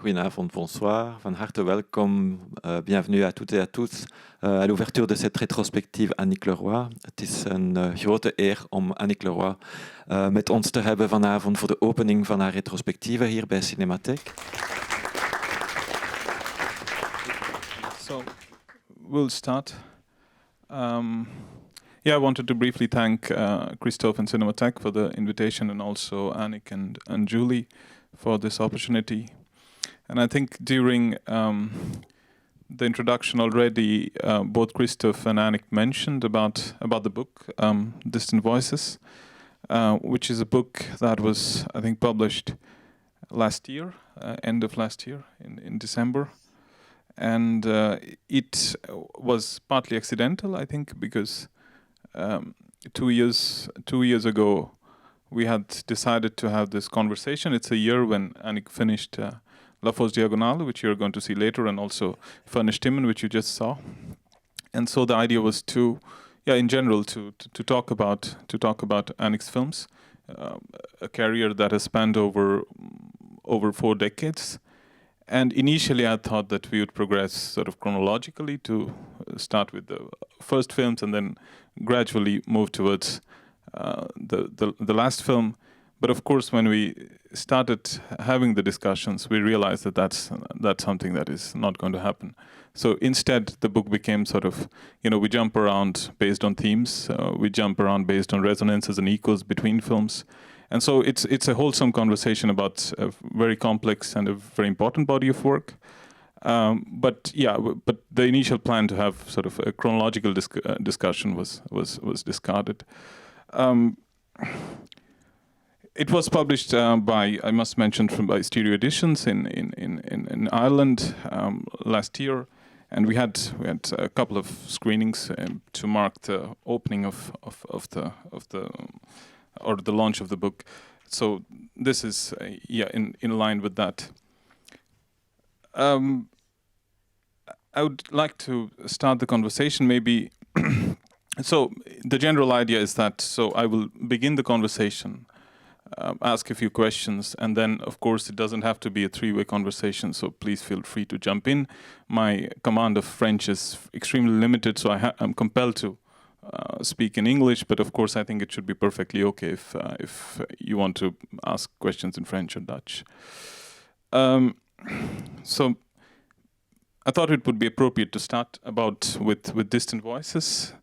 Goedenavond, bonsoir. Van harte welkom. Bienvenue à toutes et à tous à l'ouverture de cette rétrospective Annik Leroy. Het is een grote eer om Annik Leroy met ons te hebben vanavond voor de opening van haar retrospectieve hier bij CINEMATEK. So, we'll start. I wanted to briefly thank Christophe and CINEMATEK for the invitation, and also Annik and Julie for this opportunity. And I think during the introduction already, both Christophe and Annik mentioned about the book, Distant Voices, which is a book that was, I think, published last year, end of last year, in December. And it was partly accidental, I think, because 2 years ago, we had decided to have this conversation. It's a year when Annik finished La Fosse Diagonale, which you're going to see later, and also Ferne, Stimmen, which you just saw. And so the idea was to talk about Annik's films, a career that has spanned over 4 decades. And initially, I thought that we would progress sort of chronologically to start with the first films and then gradually move towards the last film. But of course, when we started having the discussions, we realized that that's something that is not going to happen. So instead, the book became sort of, we jump around based on themes, we jump around based on resonances and echoes between films. And so it's a wholesome conversation about a very complex and a very important body of work. But the initial plan to have sort of a chronological discussion was discarded. It was published by, I must mention, by Stereo Editions in Ireland last year, and we had a couple of screenings to mark the opening of the launch of the book. So this is in line with that. I would like to start the conversation maybe. So the general idea is that, so I will begin the conversation, ask a few questions, and then of course it doesn't have to be a 3-way conversation, so please feel free to jump in. My command of French is extremely limited, so I'm compelled to speak in English, but of course I think it should be perfectly okay if you want to ask questions in French or Dutch. So I thought it would be appropriate to start with Distant Voices.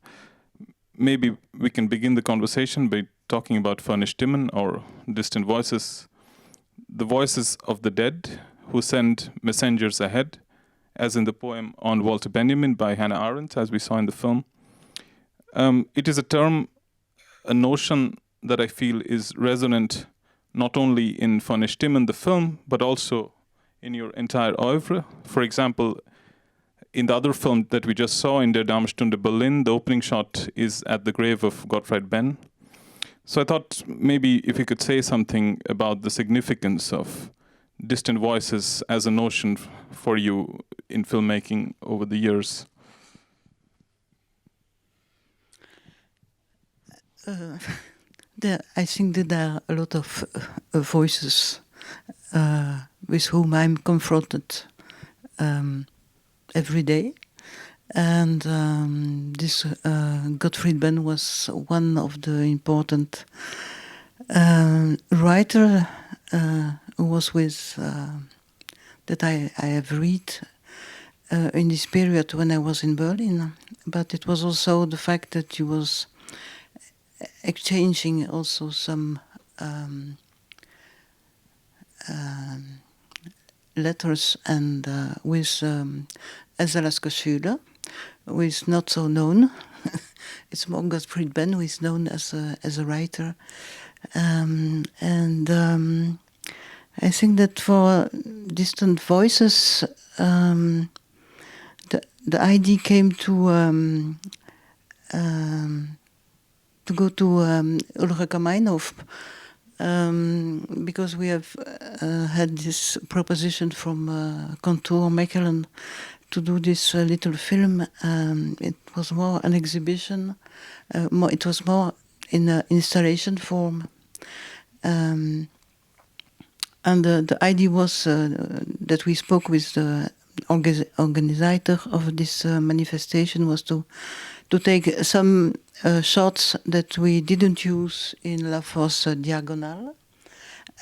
Maybe we can begin the conversation by talking about Ferne, Stimmen, or Distant Voices, the voices of the dead who send messengers ahead, as in the poem On Walter Benjamin by Hannah Arendt, as we saw in the film. It is a notion that I feel is resonant not only in Ferne, Stimmen, the film, but also in your entire oeuvre. For example, in the other film that we just saw, in der Dämmerstunde Berlin, the opening shot is at the grave of Gottfried Benn. So I thought maybe if you could say something about the significance of distant voices as a notion for you in filmmaking over the years. I think that there are a lot of voices with whom I'm confronted every day. And this Gottfried Benn was one of the important writer who was with that I have read in this period when I was in Berlin. But it was also the fact that he was exchanging also some letters and with Ezra Schüler, who is not so known. It's more Gottfried Benn, who is known as a writer. I think that for Distant Voices, the idea came to go to Ulrike Meinhof, because we have had this proposition from Contour Mechelen to do this little film. It was more an exhibition. It was more in an installation form. And the idea was that we spoke with the organizer of this manifestation was to take some shots that we didn't use in La Fosse Diagonale,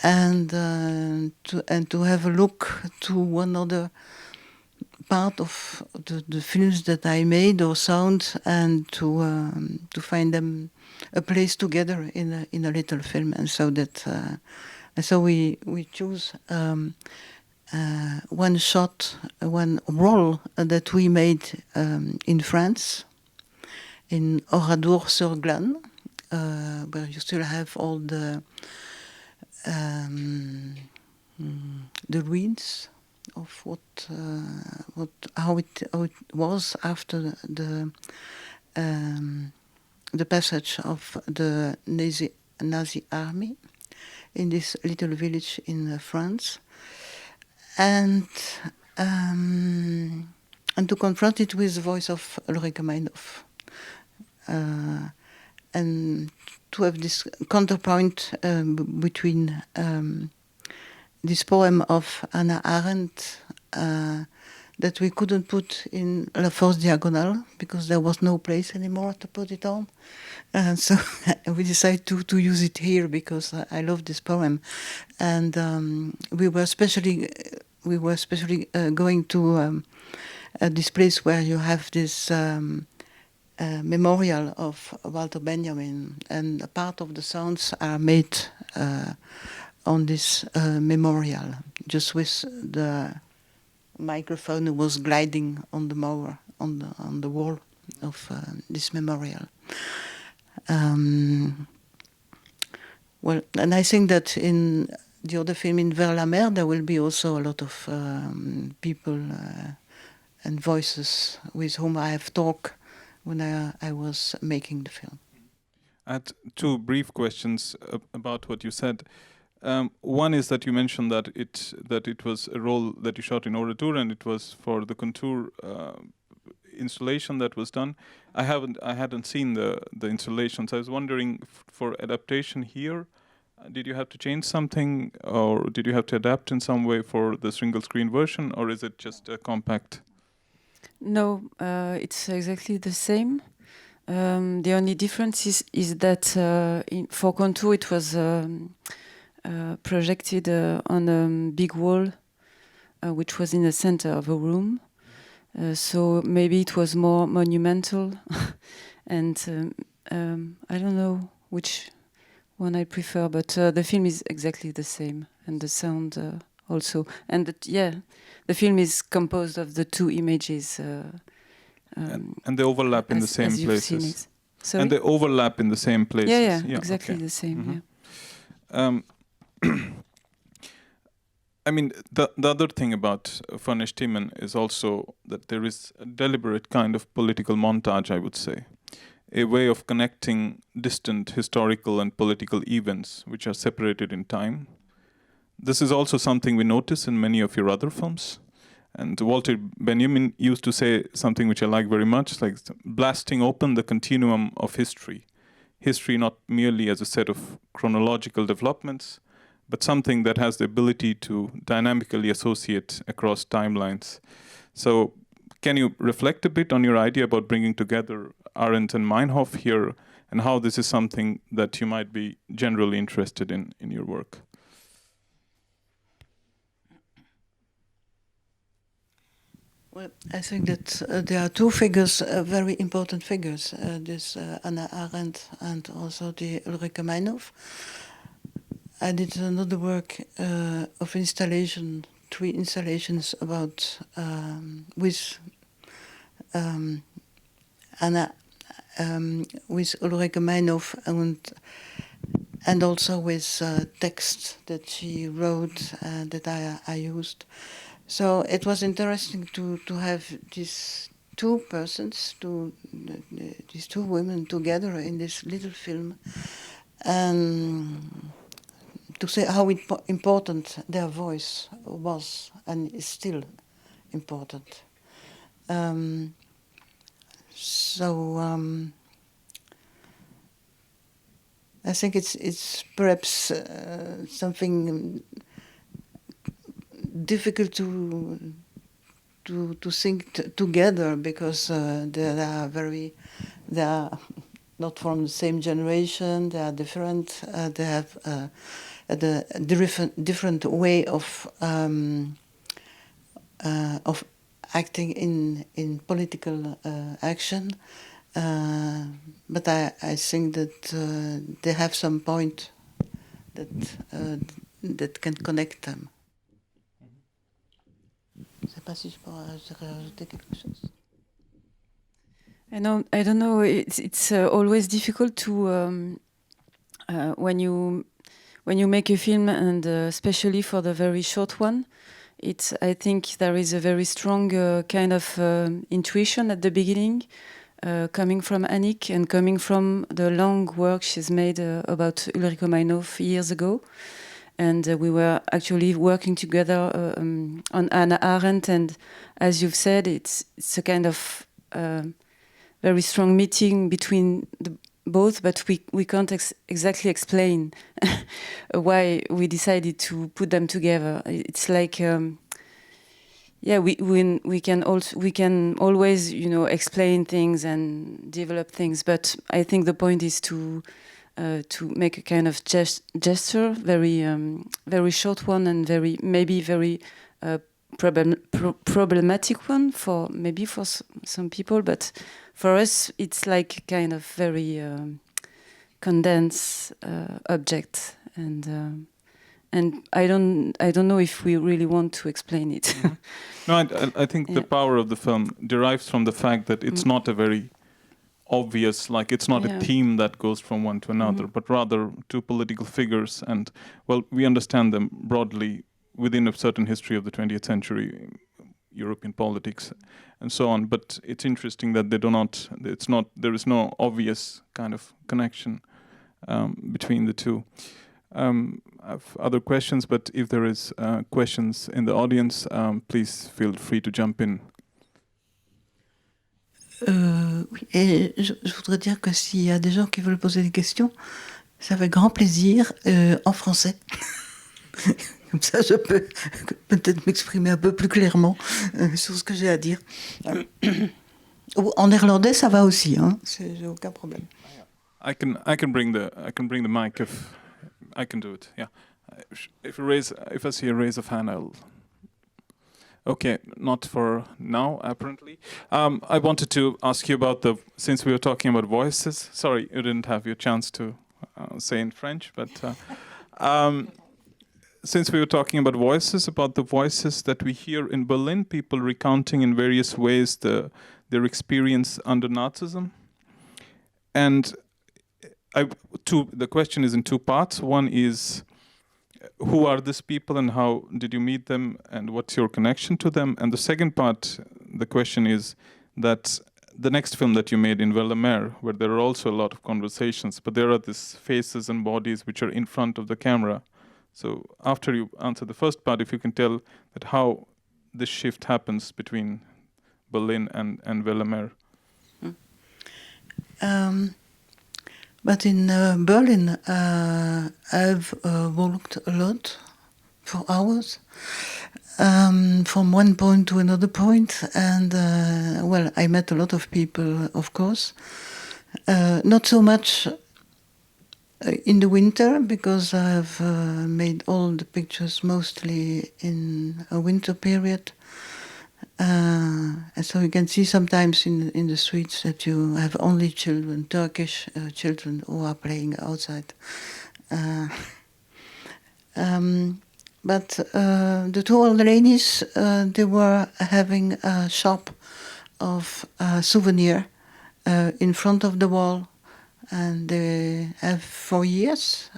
and to have a look to one other part of the films that I made or sound, and to find them a place together in a little film, and so that and so we choose one shot, one roll that we made in France, in Oradour-sur-Glane, where you still have all the ruins of how it was after the passage of the Nazi army in this little village in France, and to confront it with the voice of Ulrike Meinhof, and to have this counterpoint between this poem of Hannah Arendt that we couldn't put in La Fosse Diagonale because there was no place anymore to put it on. And so we decided to use it here because I love this poem. And we were especially going to this place where you have this memorial of Walter Benjamin, and a part of the sounds are made on this memorial, just with the microphone who was gliding on the mower on the wall of this memorial. Well, and I think that in the other film, in Vers la Mer, there will be also a lot of people and voices with whom I have talked when I was making the film. I had two brief questions about what you said. One is that you mentioned that it was a role that you shot in Oradour, and it was for the contour installation that was done. I hadn't seen the installation, so I was wondering, for adaptation here, did you have to change something, or did you have to adapt in some way for the single screen version, or is it just a compact? No, it's exactly the same. The only difference is that for contour it was projected on a big wall, which was in the center of a room. So maybe it was more monumental, and I don't know which one I prefer, but the film is exactly the same, and the sound also. And the film is composed of the two images. And they overlap in the same places. Sorry? And they overlap in the same places. Yeah, exactly the same. Mm-hmm. Yeah. I mean, the other thing about Ferne Stimmen is also that there is a deliberate kind of political montage, I would say. A way of connecting distant historical and political events which are separated in time. This is also something we notice in many of your other films. And Walter Benjamin used to say something which I like very much, like blasting open the continuum of history. History not merely as a set of chronological developments, but something that has the ability to dynamically associate across timelines. So can you reflect a bit on your idea about bringing together Arendt and Meinhof here, and how this is something that you might be generally interested in your work? Well, I think that there are two figures, very important figures, this Hannah Arendt and also the Ulrike Meinhof. I did another work of installation, 3 installations about with Anna, with Ulrike Meinhof, and also with text that she wrote that I used. So it was interesting to have these two persons, these two women together in this little film, and to say how important their voice was and is still important. I think it's perhaps something difficult to think together because they are not from the same generation. They are different. They have a different way of acting in political action. But I think that they have some point that can connect them. Je ne sais pas si je peux rajouter quelque chose. I don't know. It's always difficult to when you make a film, and especially for the very short one. I think there is a very strong kind of intuition at the beginning, coming from Annik and coming from the long work she's made about Ulrike Meinhof years ago. And we were actually working together on Hannah Arendt, and as you've said, it's a kind of very strong meeting between both, but we can't exactly explain why we decided to put them together. It's like we can always explain things and develop things, but I think the point is to make a kind of gesture, very short one, and very problematic one for some people, but for us it's like kind of very condensed object, and I don't know if we really want to explain it. Mm-hmm. No, I think the power of the film derives from the fact that it's not a very obvious, like it's not a theme that goes from one to another, but rather two political figures, and we understand them broadly within a certain history of the 20th century European politics and so on. But it's interesting that there is no obvious kind of connection between the two. I have other questions, but if there is questions in the audience, please feel free to jump in. Et je voudrais dire que s'il y a des gens qui veulent poser des questions, ça fait grand plaisir en français. Comme ça, je peux peut-être m'exprimer un peu plus clairement sur ce que j'ai à dire. En néerlandais, ça va aussi, hein. J'ai aucun problème. I can bring the mic if I can do it. Yeah. If I see a raise of hand, I'll. Okay, not for now, apparently. I wanted to ask you about since we were talking about voices. Sorry, you didn't have your chance to say in French, but since we were talking about the voices that we hear in Berlin, people recounting in various ways their experience under Nazism. And the question is in two parts. One is, who are these people and how did you meet them and what's your connection to them? And the second part, the question is that the next film that you made in Vellemer, where there are also a lot of conversations, but there are these faces and bodies which are in front of the camera. So after you answer the first part, if you can tell that how this shift happens between Berlin and Vellemer. But in Berlin, I've walked a lot for hours, from one point to another point, and I met a lot of people, of course. Not so much in the winter, because I've made all the pictures mostly in a winter period. And so you can see sometimes in the streets that you have only children, Turkish children, who are playing outside. But the two old ladies, they were having a shop of souvenir in front of the wall, and they have for years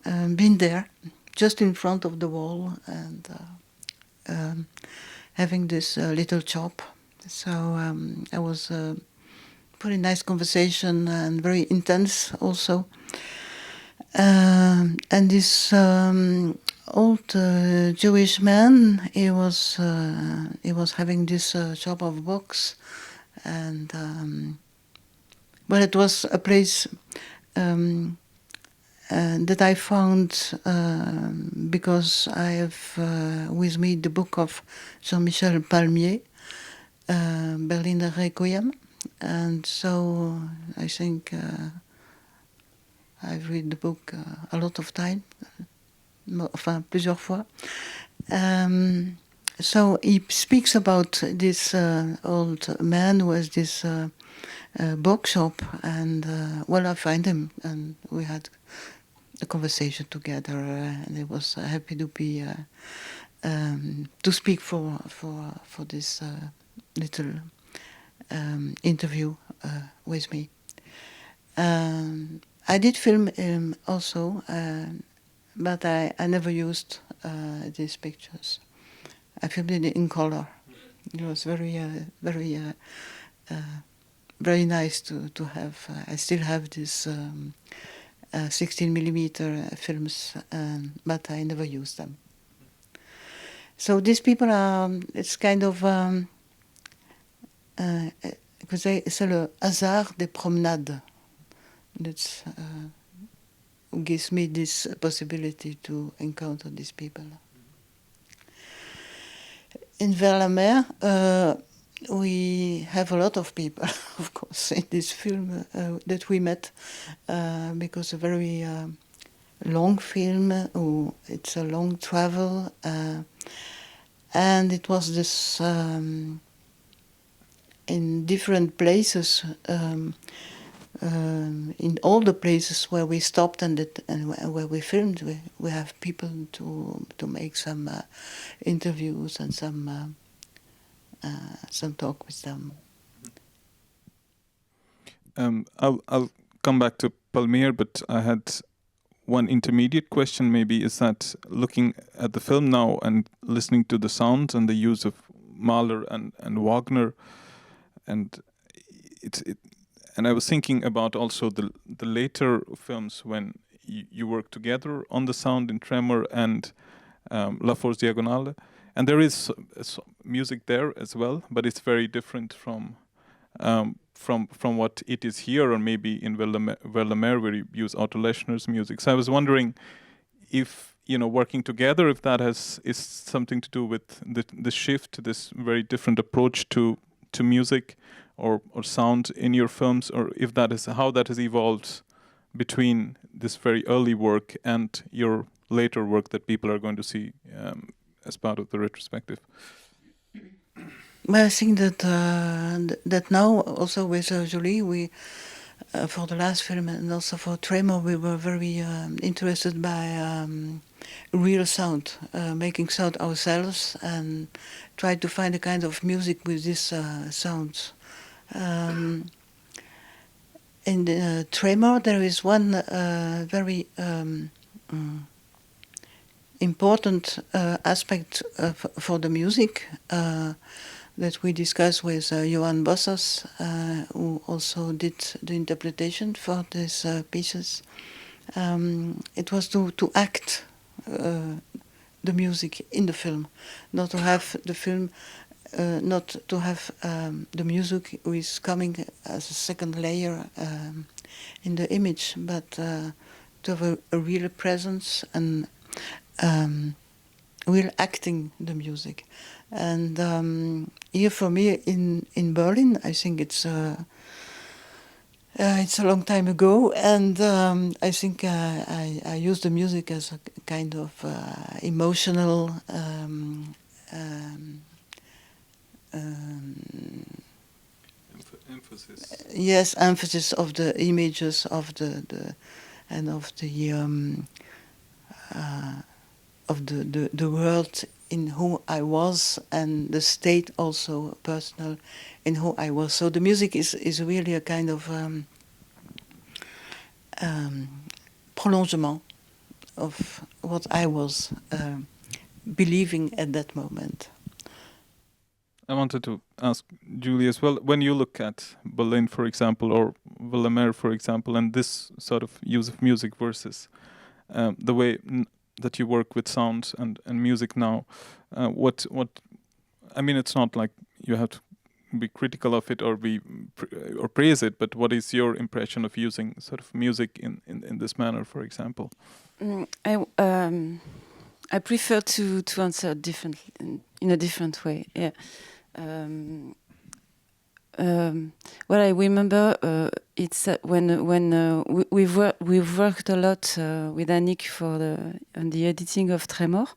been there, just in front of the wall, and having this little shop. So it was a pretty nice conversation and very intense also. And this old Jewish man, he was having this shop of books, and it was a place that I found because I have with me the book of Jean-Michel Palmier, Berliner Requiem, and so I think I've read the book a lot of time, enfin plusieurs fois. So he speaks about this old man who has this bookshop, and well, I find him, and we had a conversation together, and I was happy to be to speak for this little interview with me. I did film him also, but I never used these pictures. I filmed it in color. It was very nice to have. I still have this 16mm films, but I never use them. So these people are. It's kind of. C'est le hasard des promenades. That's who gives me this possibility to encounter these people. In Vers-la-Mer, we have a lot of people, of course, in this film that we met, because a very long film, it's a long travel, and it was this in different places, in all the places where we stopped and where we filmed, we have people to make some interviews and some talk with them. I'll come back to Palmier, but I had one intermediate question. Maybe is that looking at the film now and listening to the sounds and the use of Mahler and Wagner, and and I was thinking about also the later films when you work together on the sound in Tremor and La Force Diagonale, and there is music there as well, but it's very different from what it is here, or maybe in Vers-la-Mer where you use Otto Lechner's music. So I was wondering if working together, if that is something to do with the shift, this very different approach to music or sound in your films, or if that is how that has evolved between this very early work and your later work that people are going to see as part of the retrospective. Well, I think that now also with Julie, we for the last film and also for Tremor, we were very interested by real sound, making sound ourselves, and try to find a kind of music with these sounds. In the Tremor, there is one very important aspect for the music that we discussed with Johan Bossas, who also did the interpretation for these pieces. It was to act the music in the film, not to have the film, not to have the music who is coming as a second layer in the image, but to have a real presence and real acting the music. And here for me in Berlin, I think it's a long time ago, and I think I use the music as a kind of emotional emphasis. Yes, emphasis of the images of the world in who I was, and the state also personal in who I was. So the music is really a kind of prolongement of what I was believing at that moment. I wanted to ask Julie as well, when you look at Berlin, for example, or Vers-la-Mer, for example, and this sort of use of music versus the way that you work with sound and music now, what I mean, it's not like you have to be critical of it or or praise it, but what is your impression of using sort of music in this manner, for example? I prefer to answer in a different way. Yeah. What I remember, it's when we've worked a lot with Annik on the editing of Tremor,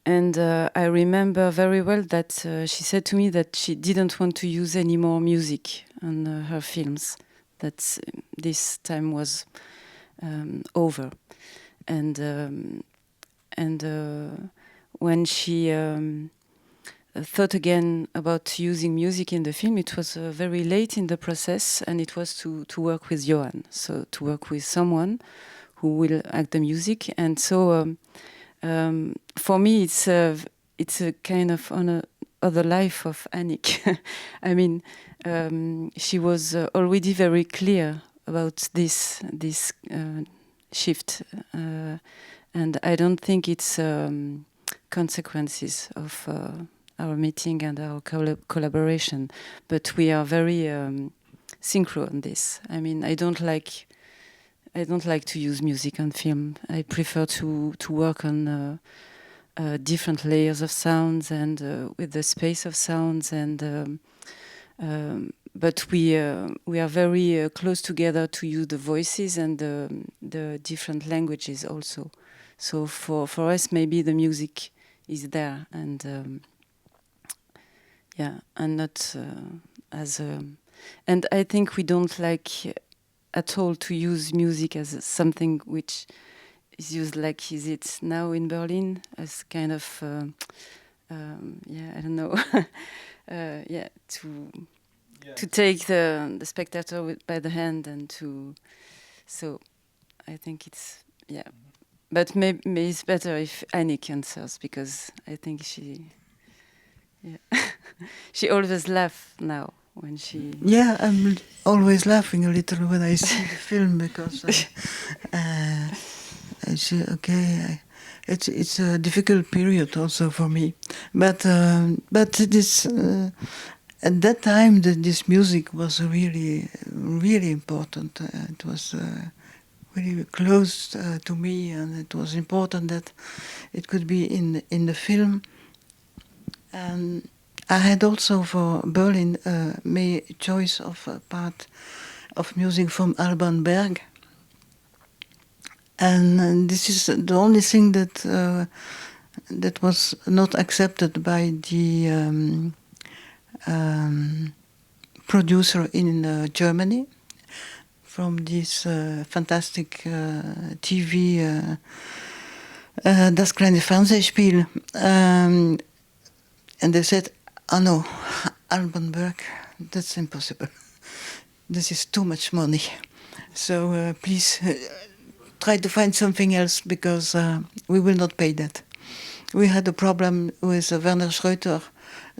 and I remember very well that she said to me that she didn't want to use any more music on her films. That this time was over, and when she thought again about using music in the film, it was very late in the process, and it was to work with Johan, so to work with someone who will act the music. And so for me, it's a kind of on other life of Annik. I mean, she was already very clear about this shift, and I don't think it's consequences of our meeting and our collaboration, but we are very synchro on this. I mean, I don't like to use music on film. I prefer to work on different layers of sounds and with the space of sounds, and but we are very close together to use the voices and the different languages also. So for us, maybe the music is there, and and not as and I think we don't like at all to use music as something which is used like is it now in Berlin as kind of I don't know to take the spectator by the hand and so I think it's but maybe it's better if Annik answers, because I think she she always laughs now when she... Yeah, I'm always laughing a little when I see the film, because I say, okay, it's a difficult period also for me. But this at that time, this music was really, really important. It was really close to me, and it was important that it could be in the film. And I had also for Berlin made choice of a part of music from Alban Berg, and this is the only thing that that was not accepted by the producer in Germany from this fantastic TV Das kleine Fernsehspiel, and they said, "Oh no, Alban Berg, that's impossible. This is too much money. So please try to find something else, because we will not pay that." We had a problem with Werner Schröter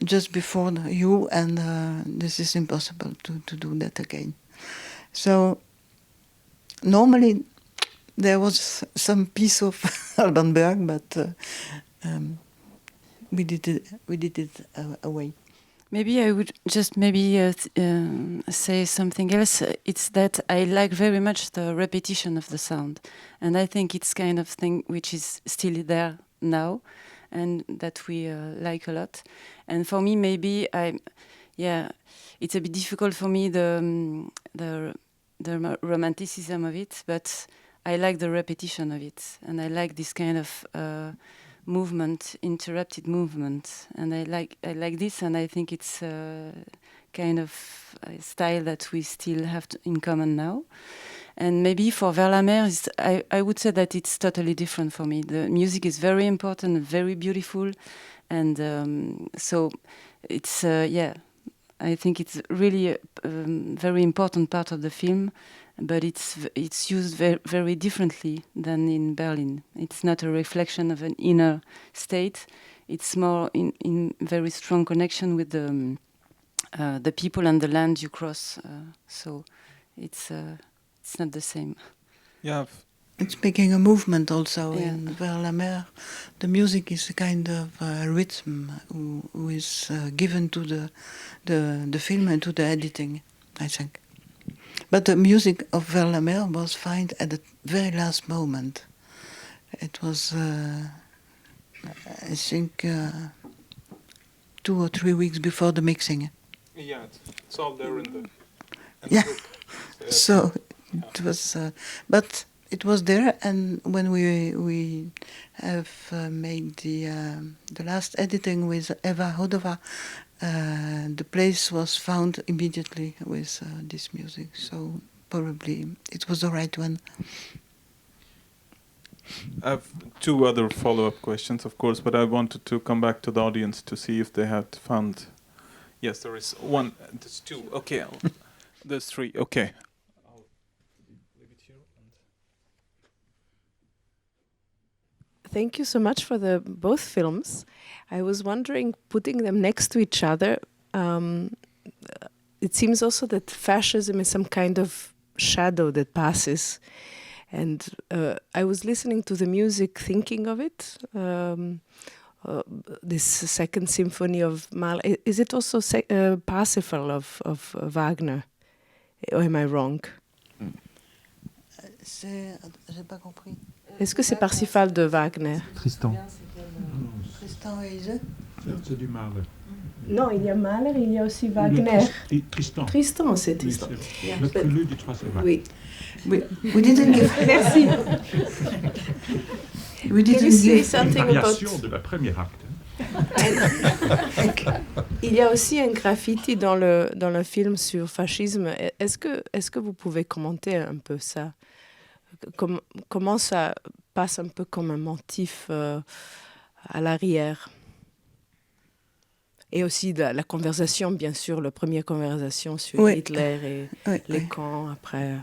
just before you, and this is impossible to do that again. So normally there was some piece of Alban Berg, but we did it away. Maybe I would just say something else. It's that I like very much the repetition of the sound, and I think it's kind of thing which is still there now, and that we like a lot. And for me, maybe it's a bit difficult for me the romanticism of it, but I like the repetition of it, and I like this kind of movement, interrupted movement, and I like this, and I think it's kind of a style that we still have in common now. And maybe for Vers la Mer, I would say that it's totally different for me. The music is very important, very beautiful, and so it's I think it's really a very important part of the film, but it's used very differently than in Berlin. It's not a reflection of an inner state. It's more in very strong connection with the people and the land you cross. So it's not the same. Yeah, It's making a movement also Yeah. in Vers la Mer. The music is a kind of rhythm who is given to the film and to the editing, I think. But the music of Vers la Mer was found at the very last moment. It was, I think, 2 or 3 weeks before the mixing. Yeah, it's all there in the Yeah. book. So it was, but it was there, and when we have made the last editing with Eva Hodova, the place was found immediately with this music. So probably it was the right one. I have 2 other follow-up questions, of course, but I wanted to come back to the audience to see if they had found. Yes, there is one. There's 2. Okay, there's 3. Okay. Thank you so much for the both films. I was wondering, putting them next to each other, it seems also that fascism is some kind of shadow that passes. And I was listening to the music, thinking of it. This second symphony of Mahler, is it also Parsifal of Wagner? Or am I wrong? J'ai pas compris. Est-ce que c'est Parsifal de Wagner? Tristan. Tristan et Isolde. C'est du Mahler. Non, il y a Mahler, il y a aussi Wagner. Tristan. Tristan, c'est Tristan. Oui, le prélude du 3 Wagner. Oui. We didn't give. Merci. We Can you didn't say give. something about... Variation de la première acte. Il y a aussi un graffiti dans le film sur fascisme. Est-ce que vous pouvez commenter un peu ça? Comment ça passe un peu comme un motif à l'arrière? Et aussi la conversation, bien sûr, la première conversation sur Oui. Hitler et Oui, les oui. camps après.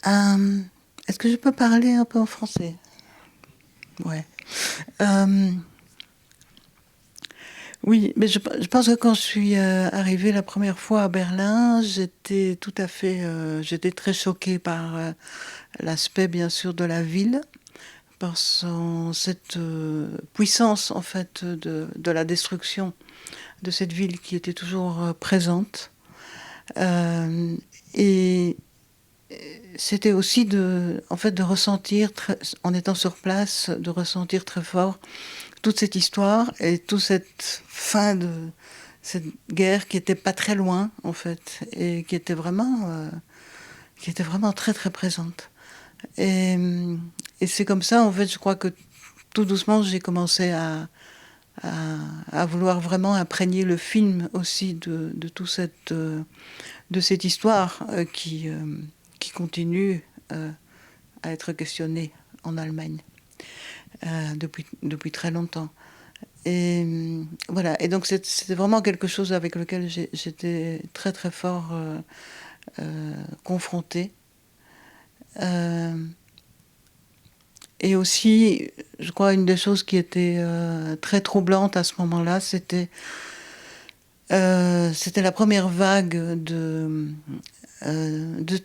Est-ce que je peux parler un peu en français? Ouais. Oui, mais je pense que quand je suis arrivée la première fois à Berlin, j'étais j'étais très choquée par l'aspect, bien sûr, de la ville, par cette puissance, en fait, de la destruction de cette ville qui était toujours présente. Et c'était aussi de ressentir, en étant sur place, de ressentir très fort toute cette histoire et toute cette fin de cette guerre qui était pas très loin, en fait, et qui était vraiment très très présente. Et c'est comme ça, en fait, je crois que tout doucement, j'ai commencé à vouloir vraiment imprégner le film aussi de cette histoire qui continue à être questionnée en Allemagne depuis très longtemps. Et voilà. Et donc c'était vraiment quelque chose avec lequel j'étais très très fort confrontée. Et aussi, je crois, une des choses qui était très troublante à ce moment-là, c'était la première vague de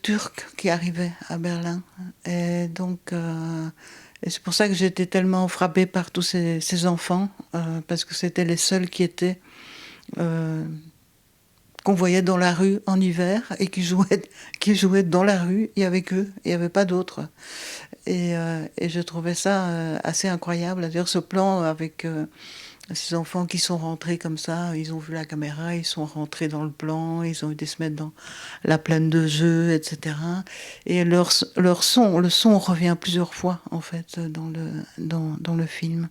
Turcs qui arrivaient à Berlin. Et donc, et c'est pour ça que j'étais tellement frappée par tous ces enfants, parce que c'était les seuls qui étaient qu'on voyait dans la rue en hiver et qui jouaient dans la rue et avec eux, il n'y avait pas d'autres. Et je trouvais ça assez incroyable, c'est-à-dire ce plan avec ces enfants qui sont rentrés comme ça, ils ont vu la caméra, ils sont rentrés dans le plan, ils ont été se mettre dans la plaine de jeu, etc. Et le son revient plusieurs fois, en fait, dans le film.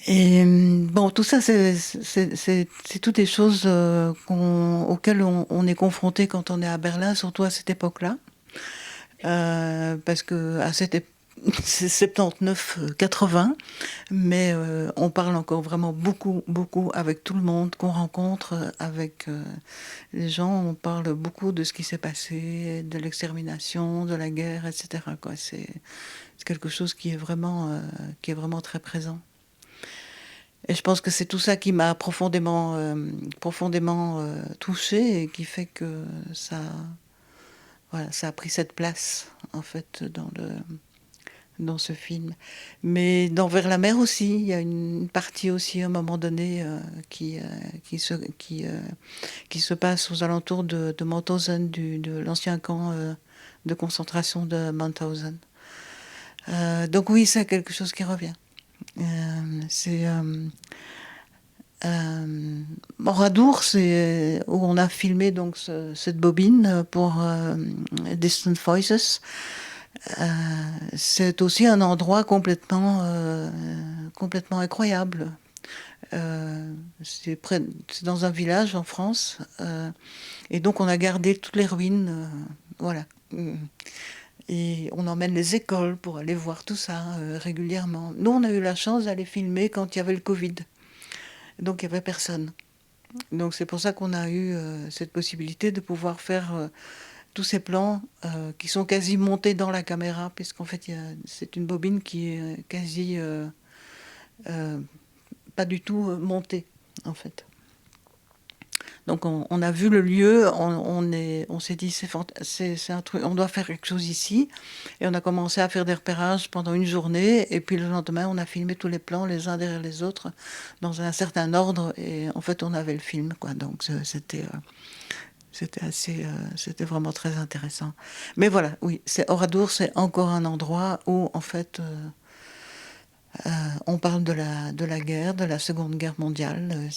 Et bon, tout ça, c'est toutes des choses auxquelles on est confronté quand on est à Berlin, surtout à cette époque-là. Parce que à cette époque, c'est 79-80, mais on parle encore vraiment beaucoup avec tout le monde qu'on rencontre, avec les gens. On parle beaucoup de ce qui s'est passé, de l'extermination, de la guerre, etc. Quoi. C'est quelque chose qui est vraiment très présent. Et je pense que c'est tout ça qui m'a profondément touchée et qui fait que ça voilà, ça a pris cette place, en fait, dans ce film. Mais dans Vers la mer aussi, il y a une partie aussi, à un moment donné, qui se passe aux alentours de Mauthausen, de l'ancien camp de concentration de Mauthausen. Donc oui, c'est quelque chose qui revient. Oradour, c'est où on a filmé donc cette bobine pour Distant Voices. C'est aussi un endroit complètement incroyable. C'est dans un village en France, et donc on a gardé toutes les ruines, voilà. Et on emmène les écoles pour aller voir tout ça régulièrement. Nous, on a eu la chance d'aller filmer quand il y avait le Covid. Donc il n'y avait personne. Donc c'est pour ça qu'on a eu cette possibilité de pouvoir faire tous ces plans qui sont quasi montés dans la caméra, puisqu'en fait c'est une bobine qui est quasi pas du tout montée, en fait. Donc on a vu le lieu, on s'est dit c'est un truc, on doit faire quelque chose ici, et on a commencé à faire des repérages pendant une journée, et puis le lendemain on a filmé tous les plans les uns derrière les autres dans un certain ordre, et en fait on avait le film, quoi. Donc c'était vraiment très intéressant. Mais voilà, oui, Oradour, c'est encore un endroit où en fait on parle de la guerre, de la Seconde Guerre mondiale.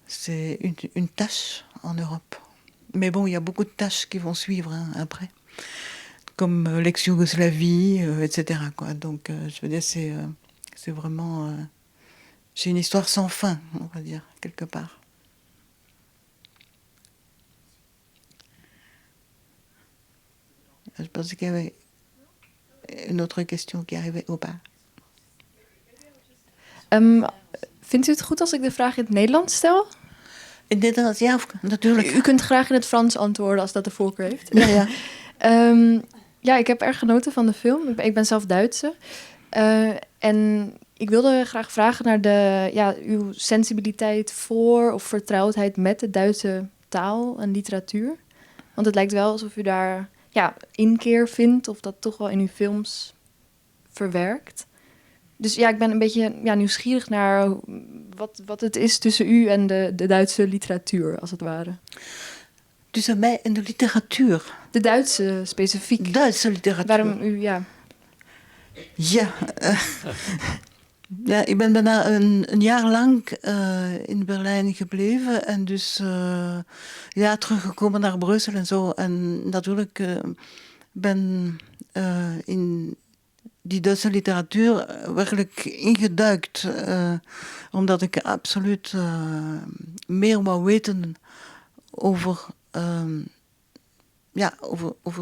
C'est une tâche en Europe. Mais bon, il y a beaucoup de tâches qui vont suivre après, comme l'ex-Yougoslavie, etc., quoi. Donc, je veux dire, c'est vraiment... c'est une histoire sans fin, on va dire, quelque part. Je pensais qu'il y avait une autre question qui arrivait ou pas. Vindt u het goed als ik de vraag in het Nederlands stel? In het Nederlands, ja, natuurlijk. U kunt graag in het Frans antwoorden als dat de voorkeur heeft. Ja, ja. Ja, ik heb erg genoten van de film. Ik ben zelf Duitse. En ik wilde graag vragen naar uw sensibiliteit voor of vertrouwdheid met de Duitse taal en literatuur. Want het lijkt wel alsof u daar inkeer vindt of dat toch wel in uw films verwerkt. Dus ja, ik ben een beetje nieuwsgierig naar wat het is tussen u en de Duitse literatuur, als het ware. Tussen mij en de literatuur? De Duitse specifiek. Duitse literatuur. Waarom u, Ja, ja, ik ben bijna een jaar lang in Berlijn gebleven en dus teruggekomen naar Brussel en zo. En natuurlijk ben in die Duitse literatuur werkelijk ingeduikt, omdat ik absoluut meer wou weten over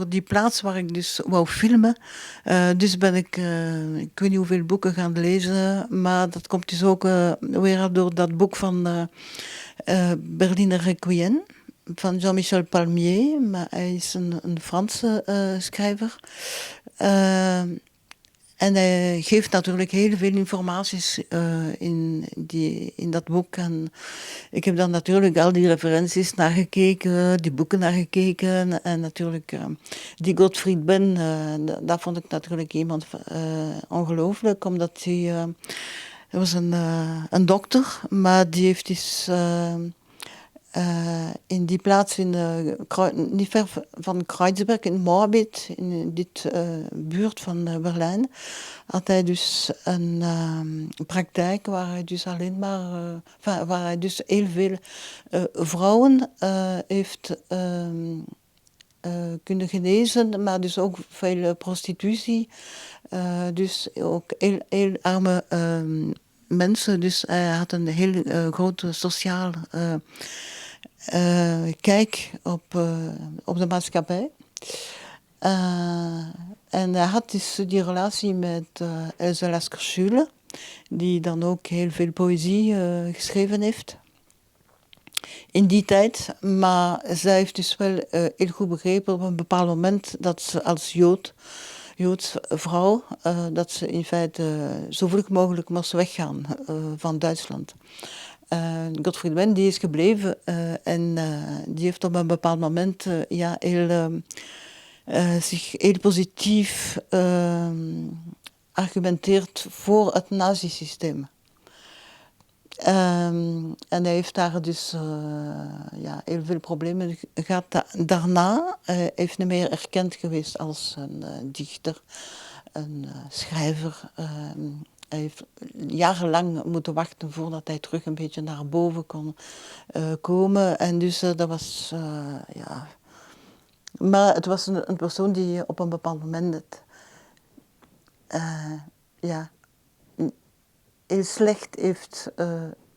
die plaats waar ik dus wou filmen. Dus ben ik weet niet hoeveel boeken gaan lezen, maar dat komt dus ook weer door dat boek van Berliner Requiem van Jean-Michel Palmier, maar hij is een Franse schrijver. En hij geeft natuurlijk heel veel informaties in dat boek. En ik heb dan natuurlijk al die referenties naar gekeken, die boeken naar gekeken. En natuurlijk die Gottfried Ben, daar vond ik natuurlijk iemand ongelooflijk. Omdat hij was een dokter, maar die heeft dus... in die plaats, niet ver van Kreuzberg, in Moabit, in dit buurt van Berlijn, had hij dus een praktijk waar hij dus alleen maar, waar hij dus heel veel vrouwen heeft kunnen genezen, maar dus ook veel prostitutie, dus ook heel arme mensen. Dus hij had een heel groot sociaal kijk op de maatschappij. En hij had dus die relatie met Else Lasker-Schüle, die dan ook heel veel poëzie geschreven heeft in die tijd. Maar zij heeft dus wel heel goed begrepen op een bepaald moment dat ze als Joodse vrouw, dat ze in feite zo vlug mogelijk moest weggaan van Duitsland. Gottfried Benn die is gebleven en die heeft op een bepaald moment zich heel positief argumenteert voor het nazisysteem. En hij heeft daar dus heel veel problemen gehad. Daarna heeft hij meer erkend geweest als een dichter, een schrijver. Hij heeft jarenlang moeten wachten voordat hij terug een beetje naar boven kon komen. En dus dat was, Maar het was een persoon die op een bepaald moment heel slecht heeft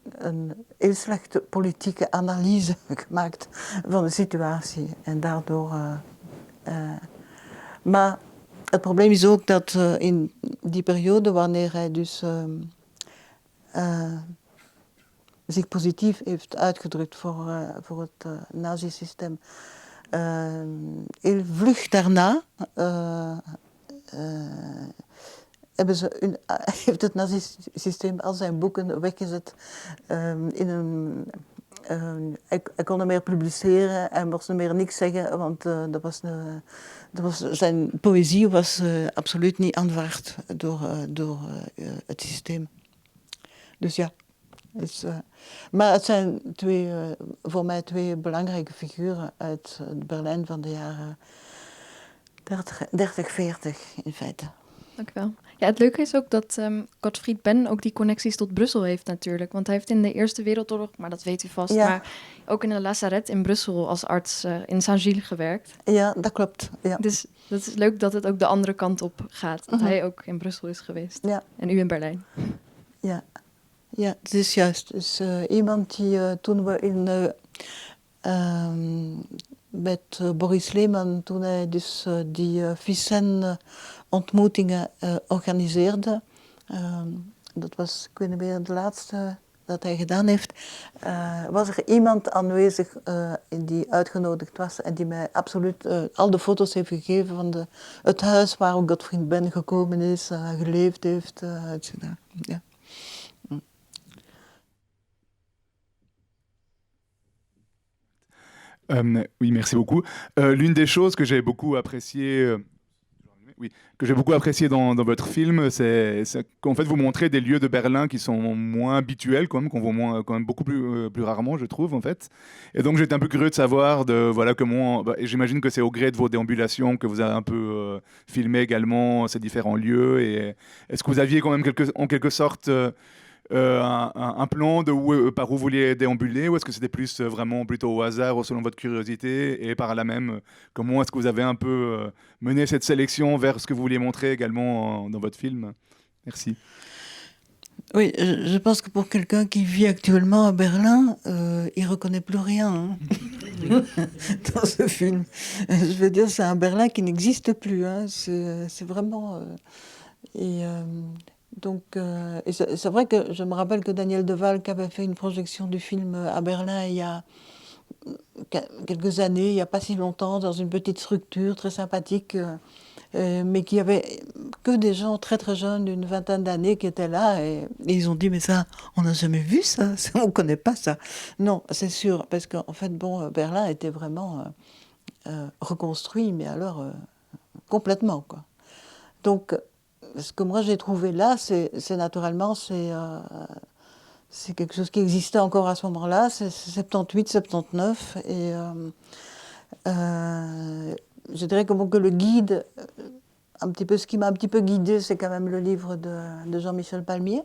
een heel slechte politieke analyse gemaakt van de situatie. En daardoor... maar het probleem is ook dat in die periode, wanneer hij dus zich positief heeft uitgedrukt voor het nazisysteem, heel vlug daarna heeft het nazisysteem al zijn boeken weggezet. Hij kon er meer publiceren, hij mocht er meer niks zeggen, want zijn poëzie was absoluut niet aanvaard door het systeem. Dus ja. Maar het zijn voor mij twee belangrijke figuren uit het Berlijn van de jaren 30, 40 in feite. Dank u wel. Ja, het leuke is ook dat Gottfried Benn ook die connecties tot Brussel heeft natuurlijk. Want hij heeft in de Eerste Wereldoorlog, maar dat weet u vast, maar ook in een lazaret in Brussel als arts in Saint-Gilles gewerkt. Ja, dat klopt. Ja. Dus dat is leuk dat het ook de andere kant op gaat. Dat hij ook in Brussel is geweest. Ja. En u in Berlijn. Ja, het is juist. Dus iemand die toen we met Boris Lehman, toen hij dus die Vicenne-ontmoetingen organiseerde. Dat was, ik weet niet meer, de laatste dat hij gedaan heeft. Was er iemand aanwezig die uitgenodigd was en die mij absoluut al de foto's heeft gegeven van het huis waar ook Gottfried Benn gekomen is, geleefd heeft, etc. Ja. Oui, merci beaucoup. L'une des choses que j'ai beaucoup appréciées dans votre film, c'est qu'en fait vous montrez des lieux de Berlin qui sont moins habituels, quand même, qu'on voit quand même beaucoup plus rarement, je trouve, en fait. Et donc j'étais un peu curieux de savoir comment. Et j'imagine que c'est au gré de vos déambulations que vous avez un peu filmé également ces différents lieux. Et est-ce que vous aviez quand même en quelque sorte un plan de par où vous vouliez déambuler, ou est-ce que c'était plus vraiment plutôt au hasard ou selon votre curiosité, et par là même, comment est-ce que vous avez un peu mené cette sélection vers ce que vous vouliez montrer également dans votre film? Merci. Oui, je pense que pour quelqu'un qui vit actuellement à Berlin, il ne reconnaît plus rien dans ce film. Je veux dire, c'est un Berlin qui n'existe plus. C'est vraiment... Donc, c'est vrai que je me rappelle que Daniel Deval, qui avait fait une projection du film à Berlin il y a quelques années, il n'y a pas si longtemps, dans une petite structure très sympathique, mais qui avait que des gens très très jeunes, d'une vingtaine d'années, qui étaient là, et ils ont dit, mais ça, on n'a jamais vu ça, on ne connaît pas ça. Non, c'est sûr, parce qu'en fait, Berlin était vraiment reconstruit, mais alors complètement, quoi. Donc, ce que moi j'ai trouvé là, c'est naturellement, c'est quelque chose qui existait encore à ce moment-là, c'est 78, 79, et je dirais que le guide, ce qui m'a un petit peu guidé, c'est quand même le livre de Jean-Michel Palmier,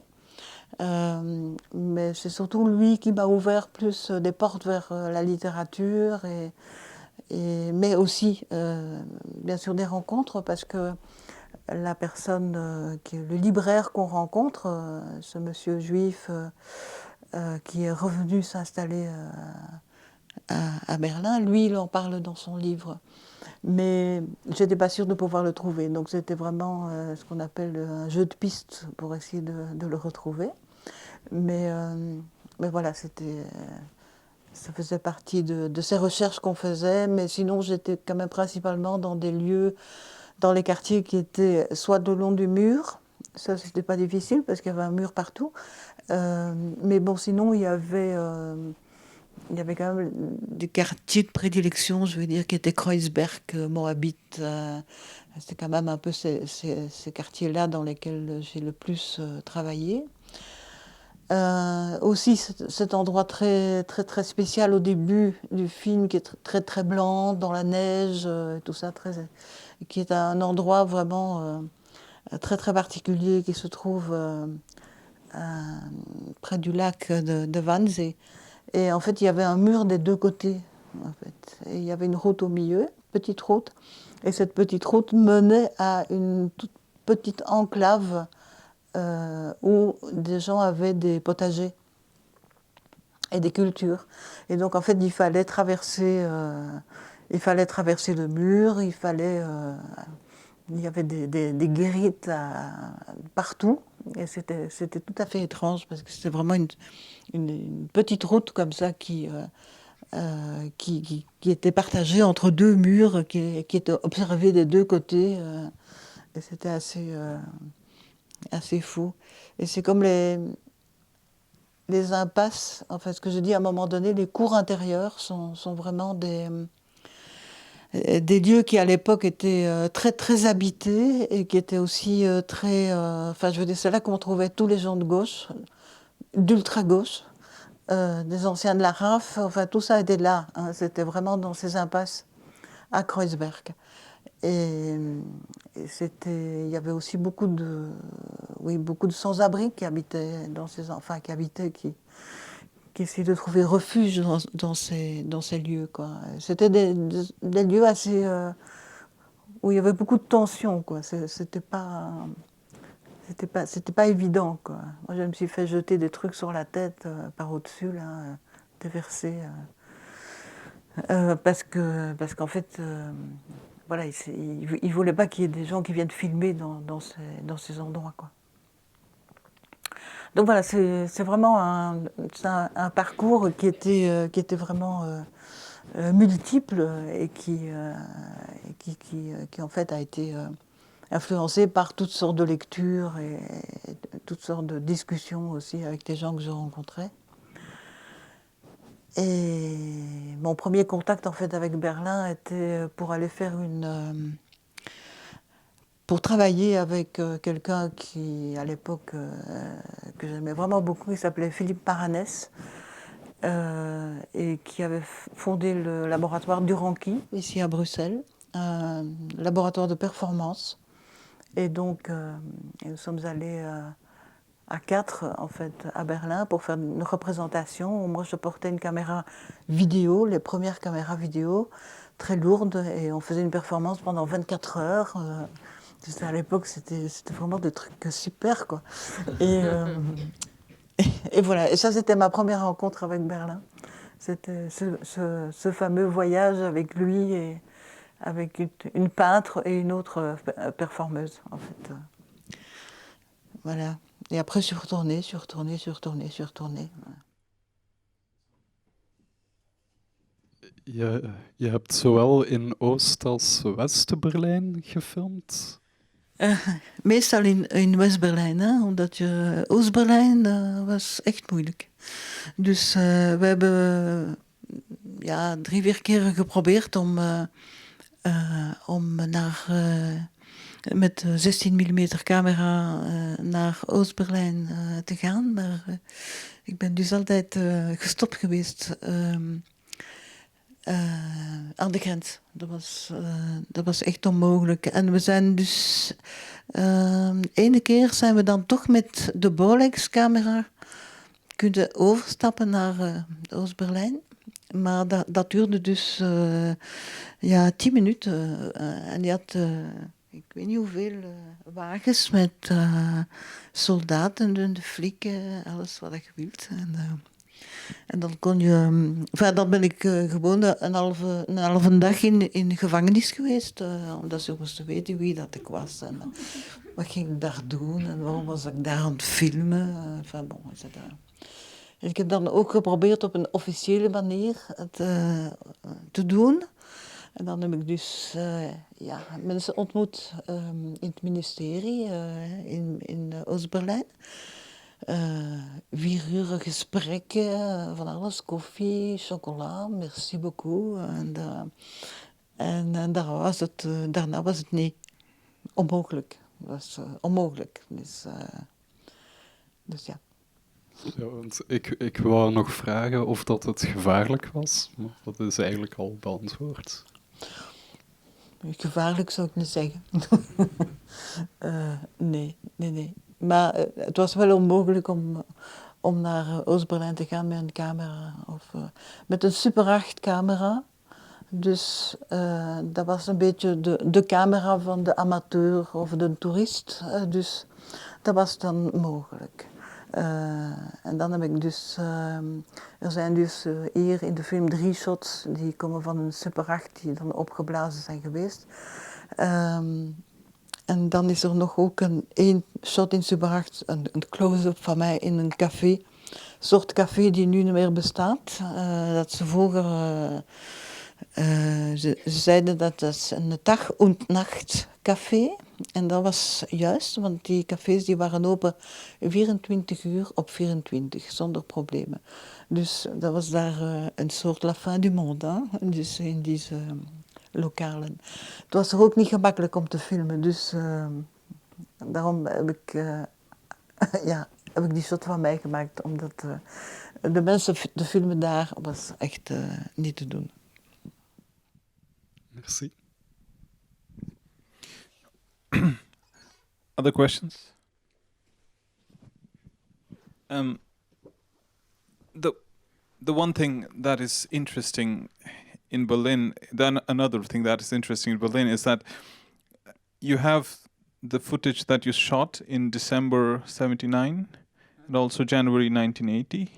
mais c'est surtout lui qui m'a ouvert plus des portes vers la littérature, mais aussi, bien sûr, des rencontres, parce que la personne, le libraire qu'on rencontre, ce monsieur juif qui est revenu s'installer à Berlin, lui, il en parle dans son livre. Mais je n'étais pas sûre de pouvoir le trouver. Donc c'était vraiment ce qu'on appelle un jeu de piste pour essayer de le retrouver. Mais voilà, ça faisait partie de ces recherches qu'on faisait. Mais sinon, j'étais quand même principalement dans des lieux, dans les quartiers qui étaient soit le long du mur, ça c'était pas difficile parce qu'il y avait un mur partout, Mais bon, sinon, il y avait quand même des quartiers de prédilection, je veux dire, qui étaient Kreuzberg, Moabit. C'était quand même un peu ces quartiers-là dans lesquels j'ai le plus travaillé. Aussi cet endroit très, très, très spécial au début du film, qui est très, très blanc, dans la neige, tout ça, qui est un endroit vraiment très, très particulier qui se trouve près du lac de Wannsee. Et en fait, il y avait un mur des deux côtés, en fait. Et il y avait une route au milieu, petite route. Et cette petite route menait à une toute petite enclave où des gens avaient des potagers et des cultures. Et donc, en fait, il fallait traverser le mur, il y avait des guérites partout. Et c'était tout à fait étrange parce que c'était vraiment une petite route comme ça qui était partagée entre deux murs qui étaient observés des deux côtés. Et c'était assez fou. Et c'est comme les impasses. En fait, ce que je dis à un moment donné, les cours intérieurs sont vraiment des lieux qui à l'époque étaient très très habités et qui étaient aussi très... Enfin, je veux dire, c'est là qu'on trouvait tous les gens de gauche, d'ultra-gauche, des anciens de la RAF, enfin tout ça était là. Hein, c'était vraiment dans ces impasses à Kreuzberg. Et il y avait aussi beaucoup de sans-abri qui habitaient qui essayaient de trouver refuge dans ces lieux, quoi. C'était des lieux assez où il y avait beaucoup de tension, quoi. C'était pas évident, quoi. Moi, je me suis fait jeter des trucs sur la tête par au-dessus, là, déverser, parce qu'en fait, voilà, il voulait pas qu'il y ait des gens qui viennent filmer dans ces endroits, quoi. Donc voilà, c'est vraiment un parcours qui était vraiment multiple et qui en fait a été influencé par toutes sortes de lectures et toutes sortes de discussions aussi avec des gens que je rencontrais. Et mon premier contact en fait avec Berlin était pour aller faire pour travailler avec quelqu'un qui, à l'époque, que j'aimais vraiment beaucoup, il s'appelait Philippe Paranès, et qui avait fondé le laboratoire Duranqui, ici à Bruxelles, un laboratoire de performance. Et donc, nous sommes allés à 4, en fait, à Berlin pour faire une représentation. Moi, je portais une caméra vidéo, les premières caméras vidéo, très lourdes, et on faisait une performance pendant 24 heures. À l'époque, c'était vraiment des trucs super, quoi. Et voilà, et ça, c'était ma première rencontre avec Berlin. C'était ce fameux voyage avec lui et avec une peintre et une autre performeuse, en fait. Voilà. Et après, je suis retournée. Je hebt zowel in Oost- als West-Berlijn gefilmd. Meestal in West-Berlijn, hè? Omdat Oost-Berlijn was echt moeilijk. Dus we hebben 3-4 keren geprobeerd om met 16 mm camera naar Oost-Berlijn te gaan. Maar ik ben dus altijd gestopt geweest aan de grens. Dat was echt onmogelijk. En we zijn dus... ene keer zijn we dan toch met de Bolex-camera kunnen overstappen naar Oost-Berlijn. Maar dat duurde dus 10 minuten. En die had... ik weet niet hoeveel wagens met soldaten, de flikken, alles wat je wilt. En dan kon je... dan ben ik gewoon een halve dag in de gevangenis geweest. Omdat ze moesten weten wie dat ik was. En wat ging ik daar doen en waarom was ik daar aan het filmen. En ik heb dan ook geprobeerd op een officiële manier te doen. En dan heb ik dus mensen ontmoet in het ministerie in Oost-Berlijn. 4 uur gesprekken, van alles, koffie, chocola, merci beaucoup. En daarna was het nee, onmogelijk. Het was onmogelijk. Dus ja. Ja, want ik wou nog vragen of dat het gevaarlijk was, maar dat is eigenlijk al beantwoord. Gevaarlijk zou ik niet zeggen. Nee. Maar het was wel onmogelijk om naar Oost-Berlijn te gaan met een camera. Of met een Super 8 camera. Dus dat was een beetje de camera van de amateur of de toerist. Dus dat was dan mogelijk. En dan heb ik dus... er zijn dus hier in de film 3 shots die komen van een Super 8 die dan opgeblazen zijn geweest. En dan is er nog ook één shot in Super 8, een close-up van mij in een café. Een soort café die nu niet meer bestaat. Dat ze vroeger... ze zeiden dat is een dag- en nacht café. En dat was juist, want die cafés die waren open 24 uur op 24, zonder problemen. Dus dat was daar een soort la fin du monde, hè? Dus in deze lokalen. Het was er ook niet gemakkelijk om te filmen, dus daarom heb ik, heb ik die shot van mij gemaakt, omdat de mensen te filmen daar was echt niet te doen. Merci. Other questions? The one thing that is interesting in Berlin, then another thing that is interesting in Berlin is that you have the footage that you shot in December 79 and also January 1980.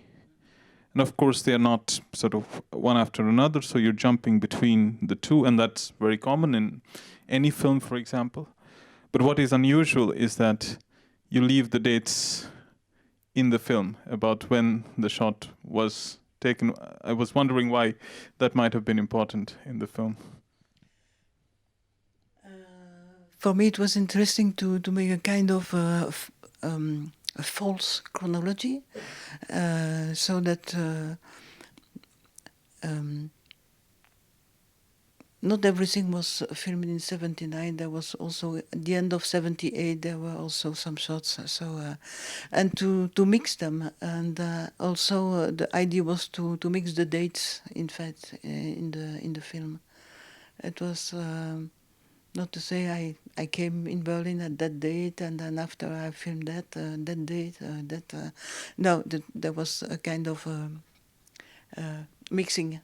And of course, they are not sort of one after another, so you're jumping between the two, and that's very common in any film, for example. But what is unusual is that you leave the dates in the film about when the shot was taken. I was wondering why that might have been important in the film. For me, it was interesting to make a kind of a false chronology, so that not everything was filmed in 79. There was also at the end of 78. There were also some shots. So and to mix them, and also the idea was to mix the dates. In fact, in the film, it was. Not to say I came in Berlin at that date, and then after I filmed that date, no, there was a kind of mixing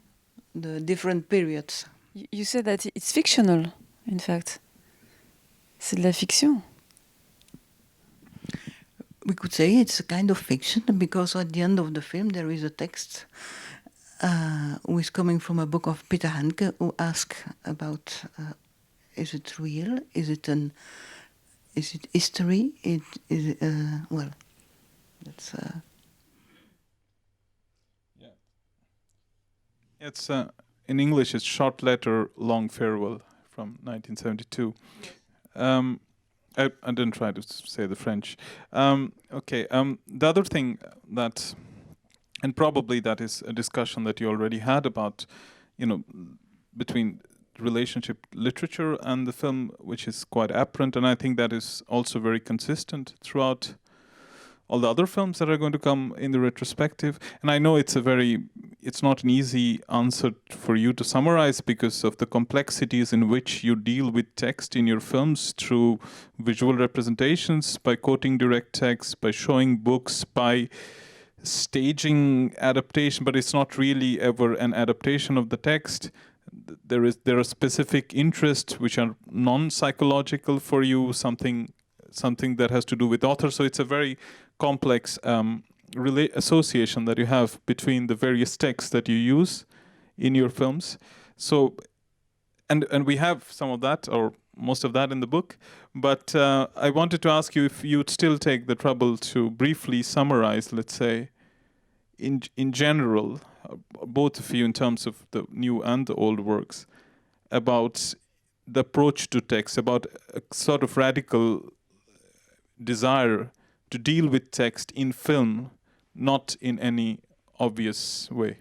the different periods. You said that it's fictional, in fact. C'est de la fiction. We could say it's a kind of fiction, because at the end of the film there is a text who is coming from a book of Peter Handke, who asks about... is it real? Is it history? Well, that's. Yeah. It's in English. It's Short Letter, Long Farewell from 1972. I didn't try to say the French. Okay. The other thing that, and probably that is a discussion that you already had about, between relationship literature and the film, which is quite apparent, and I think that is also very consistent throughout all the other films that are going to come in the retrospective. And I know it's not an easy answer for you to summarize because of the complexities in which you deal with text in your films through visual representations, by quoting direct text, by showing books, by staging adaptation, but it's not really ever an adaptation of the text. There are specific interests which are non-psychological for you, something that has to do with authors. So it's a very complex association that you have between the various texts that you use in your films. So, and we have some of that, or most of that in the book. But I wanted to ask you if you'd still take the trouble to briefly summarize, let's say, in general, both of you in terms of the new and the old works, about the approach to text, about a sort of radical desire to deal with text in film, not in any obvious way?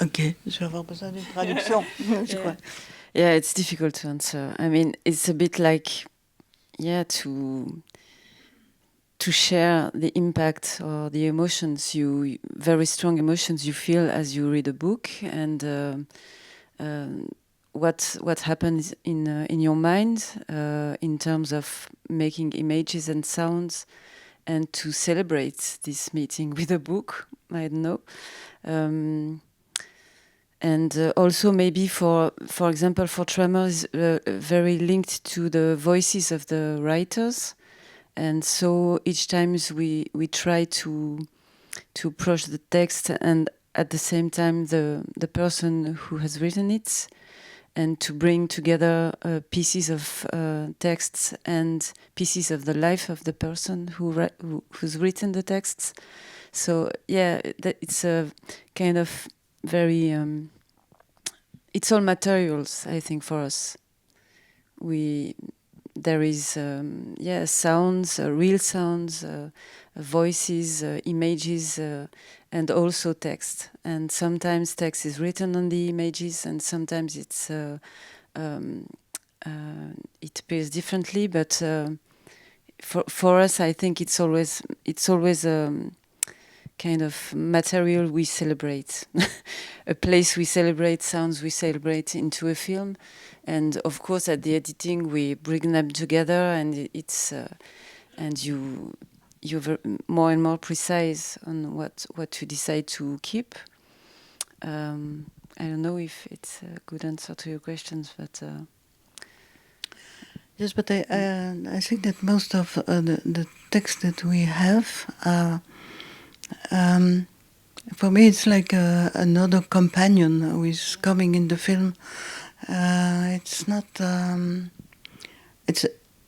Ok, je vais avoir besoin d'une traduction, je crois. Yeah, it's difficult to answer. I mean, it's a bit like, to share the impact or the emotions very strong emotions you feel as you read a book, and what happens in your mind in terms of making images and sounds, and to celebrate this meeting with a book. I don't know. And also maybe for example, for Tremors, very linked to the voices of the writers. And so each time we try to approach the text, and at the same time the person who has written it, and to bring together pieces of texts and pieces of the life of the person who's written the texts. So yeah, it's a kind of very it's all materials, I think, for us. There is sounds, real sounds, voices, images, and also text. And sometimes text is written on the images, and sometimes it appears differently. But for us, I think it's always kind of material we celebrate, a place we celebrate, sounds we celebrate into a film. And of course, at the editing, we bring them together, and it's and you're more and more precise on what you decide to keep. I don't know if it's a good answer to your questions, but yes, but I think that most of the text that we have, for me, it's like another companion who is coming in the film. It's not.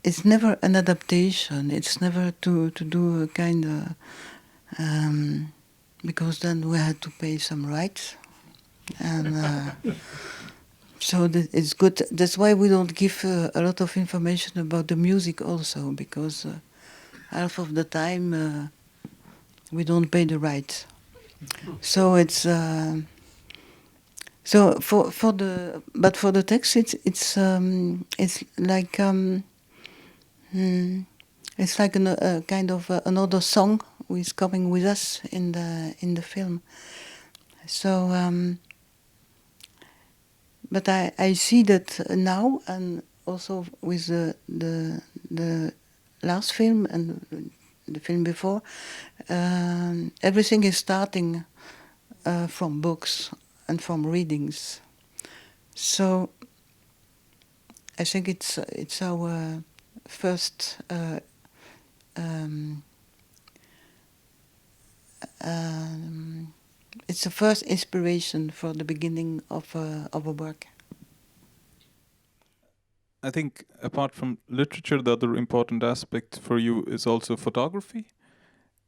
It's never an adaptation. It's never to do a kind of because then we had to pay some rights, and so it's good. That's why we don't give a lot of information about the music also, because half of the time we don't pay the rights. So it's. So for the text, it's like it's like a kind of another song who is coming with us in the film. So, but I see that now, and also with the last film and the film before, everything is starting from books and from readings. So I think it's our first it's the first inspiration for the beginning of a work. I think apart from literature, the other important aspect for you is also photography.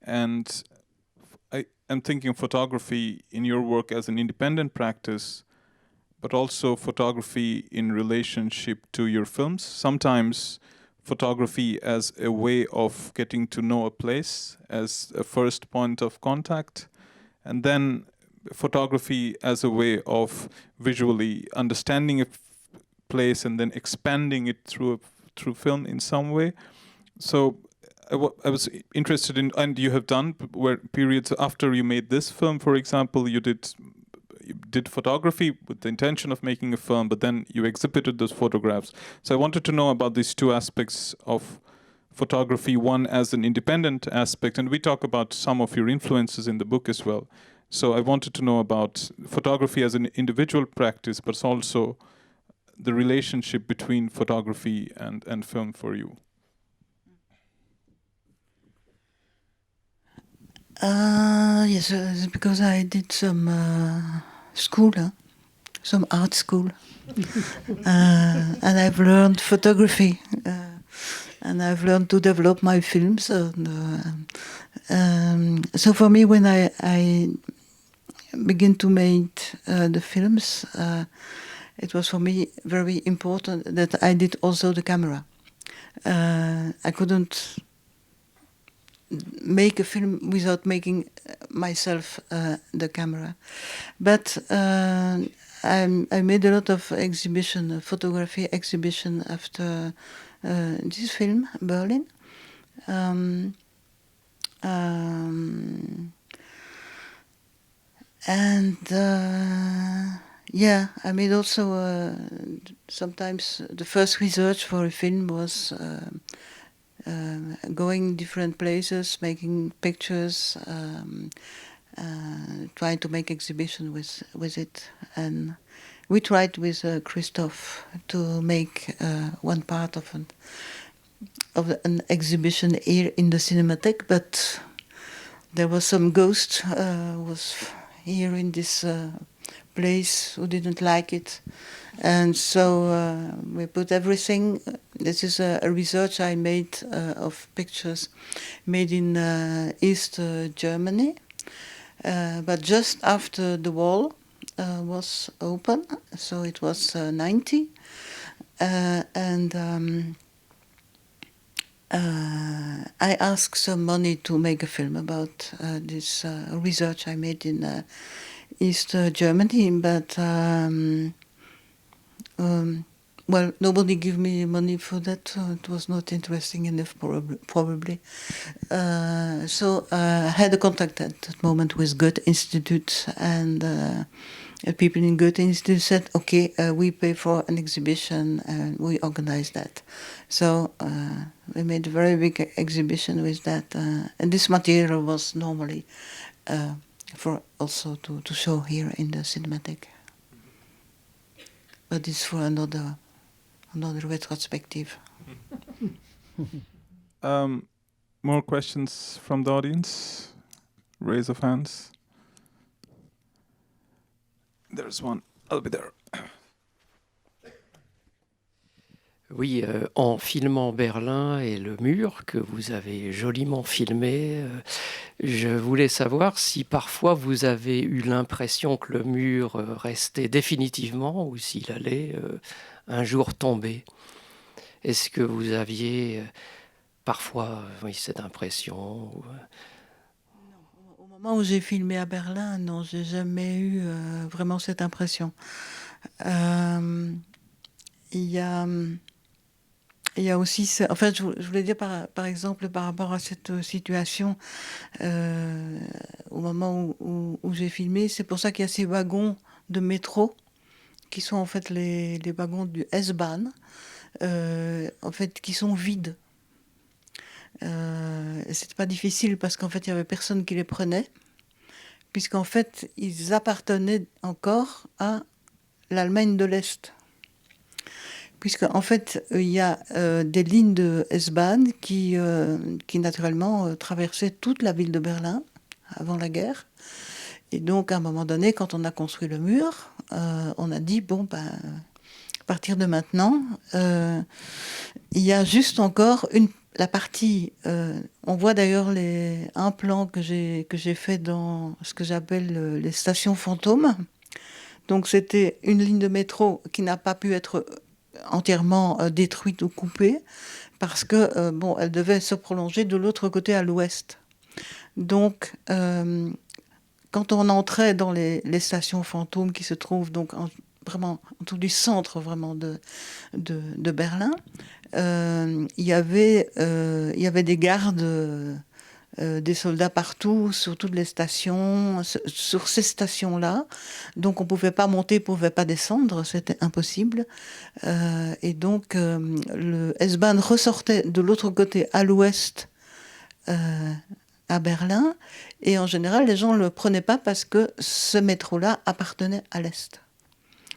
And I am thinking of photography in your work as an independent practice, but also photography in relationship to your films. Sometimes photography as a way of getting to know a place, as a first point of contact, and then photography as a way of visually understanding a place and then expanding it through film in some way. So I was interested in, and you have done where periods after you made this film, for example, you did photography with the intention of making a film, but then you exhibited those photographs. So I wanted to know about these two aspects of photography, one as an independent aspect, and we talk about some of your influences in the book as well. So I wanted to know about photography as an individual practice, but also the relationship between photography and film for you. Yes, it's because I did some school, some art school, and I've learned photography, and I've learned to develop my films. So for me, when I begin to make the films, it was for me very important that I did also the camera. I couldn't make a film without making myself the camera. But I made a lot of exhibition, photography exhibition after this film, Berlin. And yeah, I made also sometimes the first research for a film was going different places, making pictures, trying to make exhibition with it. And we tried with Christophe to make one part of an exhibition here in the CINEMATEK, but there was some ghost was here in this place who didn't like it. And so we put everything. This is a research I made of pictures made in East Germany, but just after the wall was open, so it was 90. And I asked some money to make a film about this research I made in East Germany, but well, nobody gave me money for that. It was not interesting enough, probably. So I had a contact at that moment with Goethe Institute, and people in Goethe Institute said, okay, we pay for an exhibition, and we organize that. So we made a very big exhibition with that. And this material was normally for also to show here in the Cinematek. But it's for another retrospective. More questions from the audience? Raise of hands. There's one. I'll be there. Oui, en filmant Berlin et le mur que vous avez joliment filmé, je voulais savoir si parfois vous avez eu l'impression que le mur restait définitivement ou s'il allait un jour tomber. Est-ce que vous aviez parfois cette impression Au moment où j'ai filmé à Berlin, non, j'ai jamais eu vraiment cette impression. Il y a aussi, en fait, je voulais dire par exemple par rapport à cette situation, au moment où j'ai filmé, c'est pour ça qu'il y a ces wagons de métro qui sont en fait les wagons du S-Bahn, en fait, qui sont vides. C'était pas difficile parce qu'en fait, il y avait personne qui les prenait, puisqu'en fait, ils appartenaient encore à l'Allemagne de l'Est. Puisqu'en fait, il y a des lignes de S-Bahn qui naturellement traversaient toute la ville de Berlin avant la guerre. Et donc, à un moment donné, quand on a construit le mur, on a dit, bon, ben, à partir de maintenant, il y a juste encore la partie... on voit d'ailleurs un plan que j'ai fait dans ce que j'appelle les stations fantômes. Donc, c'était une ligne de métro qui n'a pas pu être entièrement détruite ou coupée parce que bon, elle devait se prolonger de l'autre côté à l'ouest. Donc, quand on entrait dans les stations fantômes qui se trouvent donc vraiment en tout du centre vraiment de Berlin, il y avait des gardes, des soldats partout, sur toutes les stations, sur ces stations-là. Donc on ne pouvait pas monter, on ne pouvait pas descendre, c'était impossible. Et donc le S-Bahn ressortait de l'autre côté, à l'ouest, à Berlin. Et en général, les gens ne le prenaient pas parce que ce métro-là appartenait à l'Est.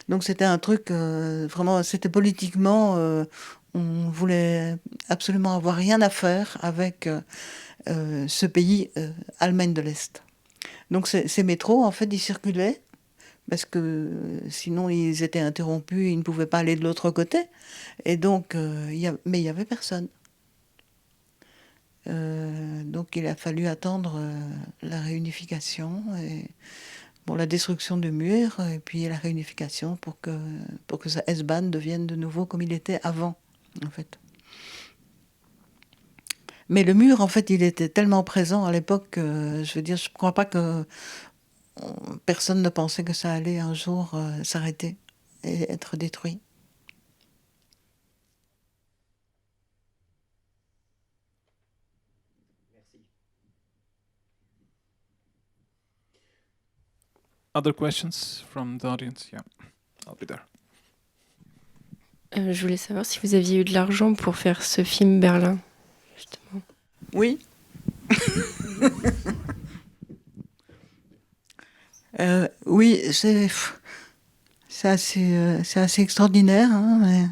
Donc c'était un truc, vraiment, c'était politiquement, on voulait absolument avoir rien à faire avec... ce pays, Allemagne de l'Est. Donc ces métros, en fait, ils circulaient, parce que sinon ils étaient interrompus, ils ne pouvaient pas aller de l'autre côté. Et donc, mais il n'y avait personne. Donc il a fallu attendre la réunification, et, bon, la destruction du mur, et puis la réunification pour que ce S-Bahn devienne de nouveau comme il était avant, en fait. Mais le mur, en fait, il était tellement présent à l'époque que, je veux dire, je ne crois pas que personne ne pensait que ça allait un jour s'arrêter et être détruit. Other questions from the audience? Yeah, I'll be there. Je voulais savoir si vous aviez eu de l'argent pour faire ce film Berlin, justement. Oui. Oui, c'est assez extraordinaire. Hein,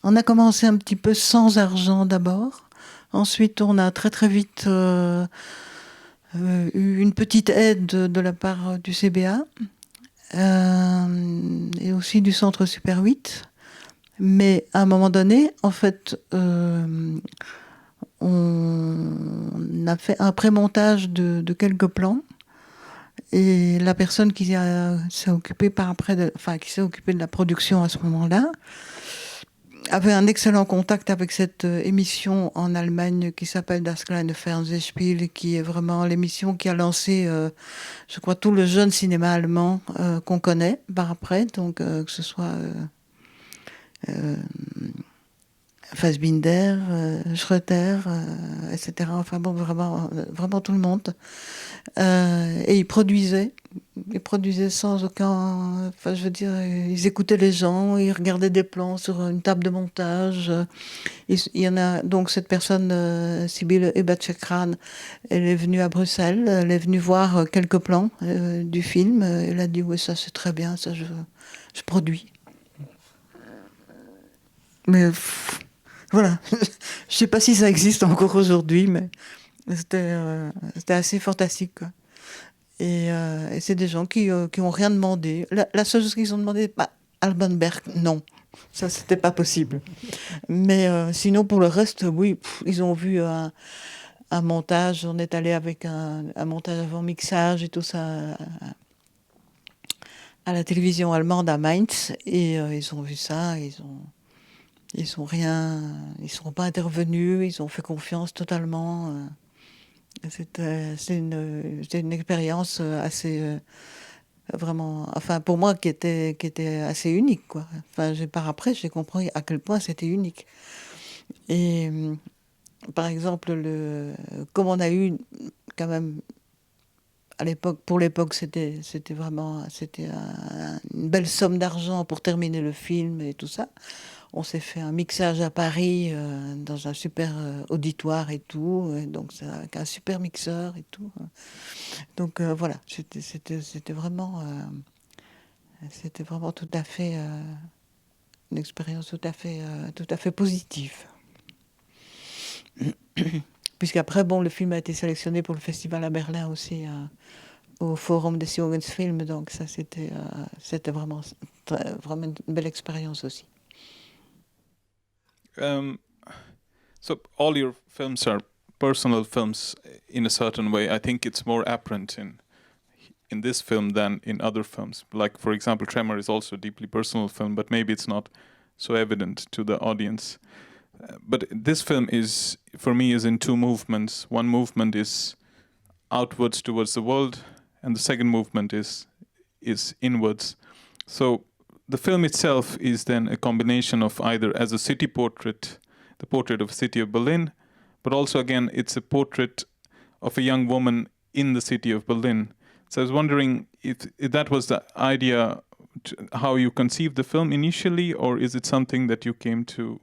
on a commencé un petit peu sans argent d'abord. Ensuite, on a très très vite eu une petite aide de la part du CBA et aussi du Centre Super 8. Mais à un moment donné, en fait, on a fait un pré-montage de quelques plans. Et la personne qui s'est occupée qui s'est occupée de la production à ce moment-là avait un excellent contact avec cette émission en Allemagne qui s'appelle Das kleine Fernsehspiel, qui est vraiment l'émission qui a lancé, je crois, tout le jeune cinéma allemand qu'on connaît par après, donc que ce soit Fassbinder, Schröter, etc. Enfin bon, vraiment tout le monde. Et ils produisaient sans aucun... Enfin, je veux dire, ils écoutaient les gens, ils regardaient des plans sur une table de montage. Il y en a donc cette personne, Sibylle Ebertschekran, elle est venue à Bruxelles, elle est venue voir quelques plans du film. Elle a dit, oui, ça c'est très bien, ça je produis. Mais voilà, je ne sais pas si ça existe encore aujourd'hui, mais c'était assez fantastique, quoi. Et c'est des gens qui ont rien demandé. La seule chose qu'ils ont demandé, Alban Berg, non. Ça, c'était pas possible. Mais sinon, pour le reste, oui, ils ont vu un montage. On est allé avec un montage avant mixage et tout ça à la télévision allemande à Mainz. Et ils ont vu ça, ils sont pas intervenus, ils ont fait confiance totalement. C'était une expérience assez vraiment, enfin pour moi qui était assez unique, quoi. Enfin par après j'ai compris à quel point c'était unique. Et par exemple comme on a eu quand même à l'époque, pour l'époque c'était une belle somme d'argent pour terminer le film et tout ça. On s'est fait un mixage à Paris dans un super auditoire et tout, et donc avec un super mixeur et tout. Donc voilà, c'était vraiment tout à fait une expérience tout à fait positive. Puisqu'après, bon, le film a été sélectionné pour le festival à Berlin aussi, au Forum des Jungensfilms, donc ça c'était vraiment une belle expérience aussi. So all your films are personal films in a certain way. I think it's more apparent in this film than in other films. Like, for example, Tremor is also a deeply personal film, but maybe it's not so evident to the audience. But this film is, for me, is in two movements. One movement is outwards towards the world, and the second movement is inwards. So the film itself is then a combination of either as a city portrait, the portrait of the city of Berlin, but also again it's a portrait of a young woman in the city of Berlin. So I was wondering if that was the idea, how you conceived the film initially, or is it something that you came to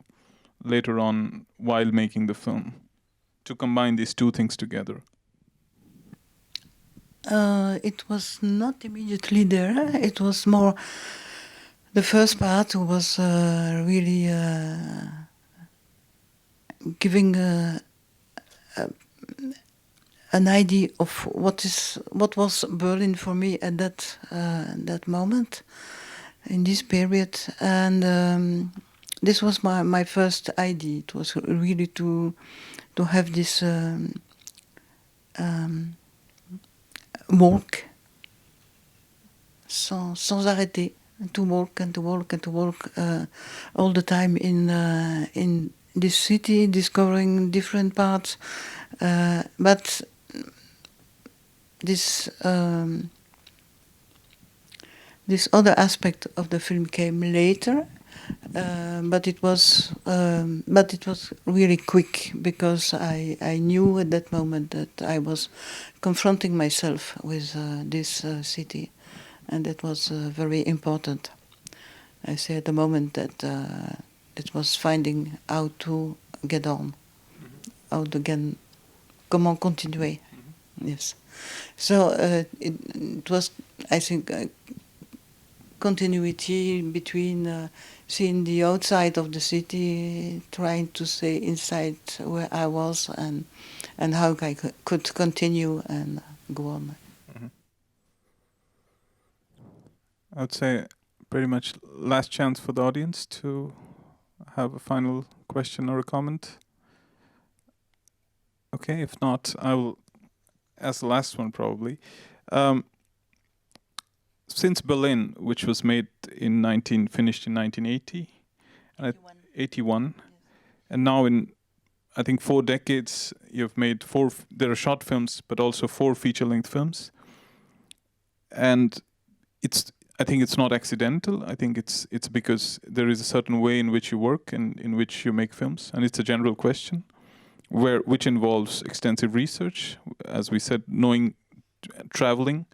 later on while making the film, to combine these two things together? It was not immediately there. It was more... The first part was really giving an idea of what was Berlin for me at that moment, in this period, and this was my first idea. It was really to have this walk sans arrêter. To walk and to walk and to walk all the time in this city, discovering different parts. But this this other aspect of the film came later, but it was really quick, because I knew at that moment that I was confronting myself with this city, and that was very important. I say at the moment that it was finding how to get on, how to again, comment continuer. Yes. So it was, I think, continuity between seeing the outside of the city, trying to stay inside where I was, and how I could continue and go on. I would say pretty much last chance for the audience to have a final question or a comment. Okay, if not, I will ask the last one probably. Since Berlin, which was finished in 1980, 81, and now in, I think, 4 decades, you've made 4. There are short films, but also 4 feature-length films, and I think it's not accidental. I think it's because there is a certain way in which you work and in which you make films, and it's a general question, which involves extensive research, as we said, traveling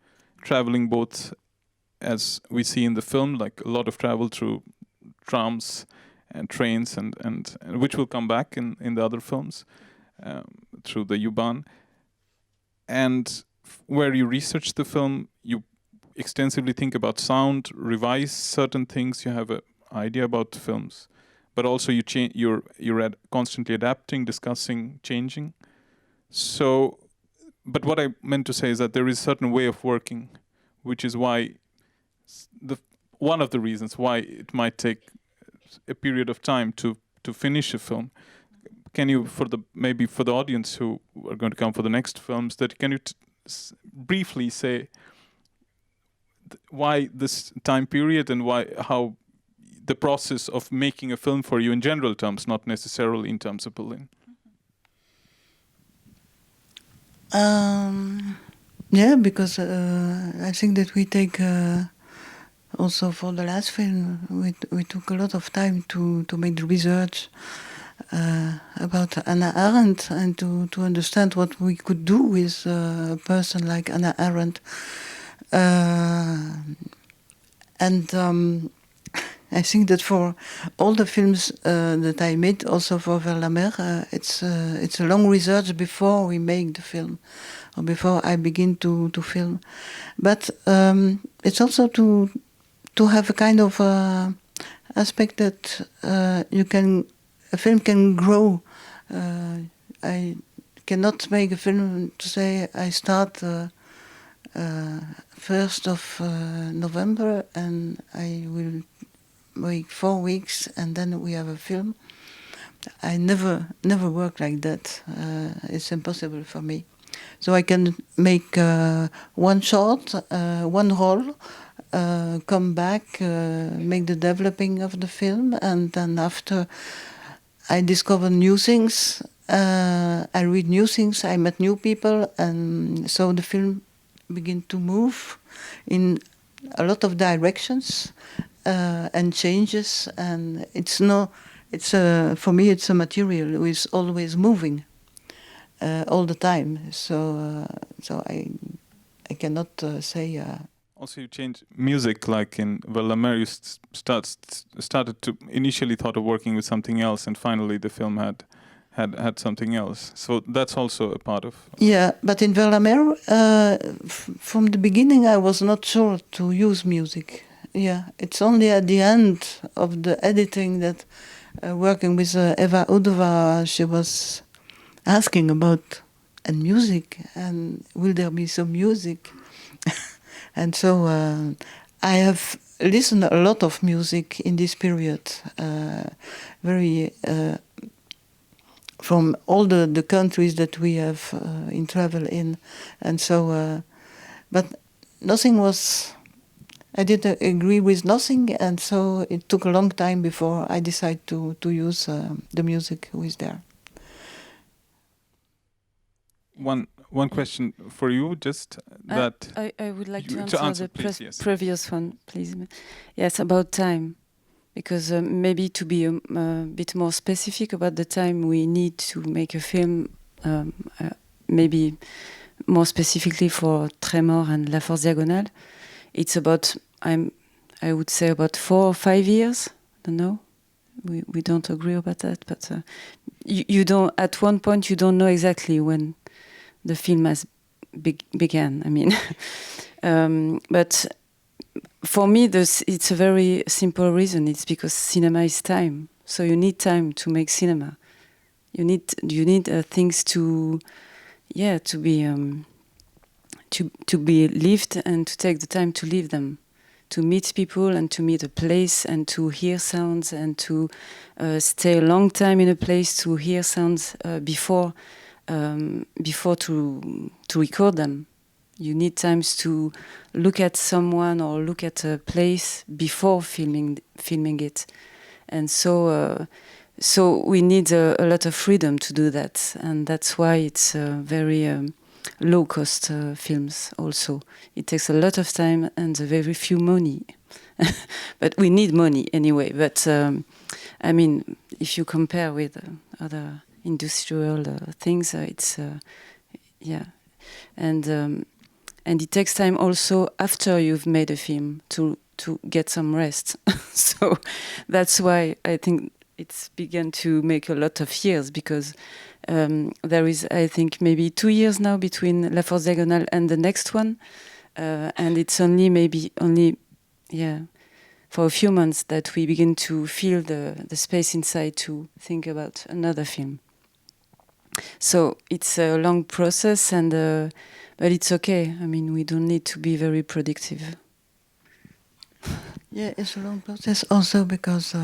both, as we see in the film, like a lot of travel through trams and trains, and which will come back in the other films, through the U-Bahn. And where you research the film, you extensively think about sound, revise certain things, you have an idea about the films, but also you're constantly adapting, discussing, changing. So, but what I meant to say is that there is a certain way of working, which is why one of the reasons why it might take a period of time to finish a film. Can you, maybe for the audience who are going to come for the next films, can you briefly say why this time period, and how the process of making a film for you in general terms, not necessarily in terms of Berlin? Yeah, because I think that we take also for the last film, we took a lot of time to make the research about Hannah Arendt, and to understand what we could do with a person like Hannah Arendt. And I think that for all the films that I made, also for Vers la Mer, it's a long research before we make the film, or before I begin to film. But it's also to have a kind of aspect that a film can grow. I cannot make a film to say I start 1st of November and I will wait 4 weeks and then we have a film. I never work like that. It's impossible for me. So I can make one shot, one roll, come back, make the developing of the film, and then after I discover new things, I read new things, I met new people, and so the film begin to move in a lot of directions and changes, and for me it's a material who is always moving all the time. So I cannot say. Also, you change music, like in Vers la Mer, you started to initially thought of working with something else, and finally the film had something else. So that's also a part of. Yeah, but in Vers la Mer, from the beginning, I was not sure to use music. Yeah, it's only at the end of the editing that, working with Eva Udova, she was asking about music, and will there be some music? And so I have listened a lot of music in this period, from all the countries that we have in travel in, and so, but nothing was I didn't agree with nothing, and so it took a long time before I decided to use the music who is there. One question for you, just that I would like to to answer the please, yes. previous one, please. Yes, about time, because maybe to be a bit more specific about the time we need to make a film, maybe more specifically for Tremor and La Force Diagonale, it's about I would say about 4 or 5 years. I don't know. We don't agree about that, but you don't. At one point, you don't know exactly when the film has began. I mean, but for me, it's a very simple reason. It's because cinema is time. So you need time to make cinema. You need things to be lived and to take the time to live them, to meet people and to meet a place and to hear sounds and to stay a long time in a place to hear sounds before to record them. You need times to look at someone or look at a place before filming it, and so we need a lot of freedom to do that, and that's why it's very low-cost films. Also, it takes a lot of time and very few money, but we need money anyway. But I mean, if you compare with other industrial things, it's and it takes time also after you've made a film to get some rest. So that's why I think it's begun to make a lot of years, because there is, I think, maybe 2 years now between La Force Diagonale and the next one, and it's only for a few months that we begin to feel the space inside to think about another film. So it's a long process, but it's okay. I mean, we don't need to be very productive. Yeah, it's a long process also because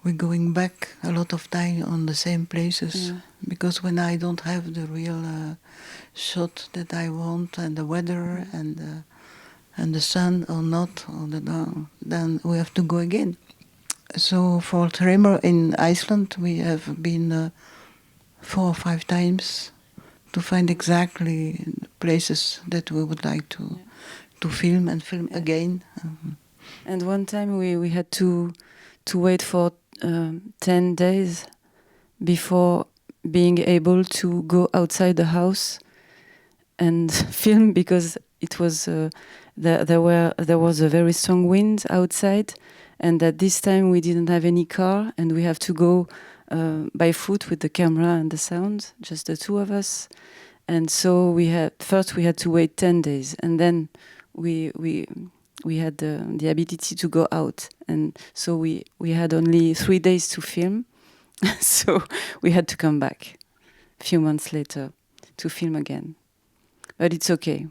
we're going back a lot of time on the same places. Yeah. Because when I don't have the real shot that I want and the weather and the sun or not, then we have to go again. So for Tremor in Iceland, we have been 4 or 5 times to find exactly the places that we would like to film and film again. And one time we had to wait for 10 days before being able to go outside the house and film, because it was there was a very strong wind outside, and at this time we didn't have any car, and we have to go by foot with the camera and the sound, just the two of us. And so we had to wait 10 days, and then we had the ability to go out, and so we had only 3 days to film. So we had to come back a few months later to film again. But it's okay.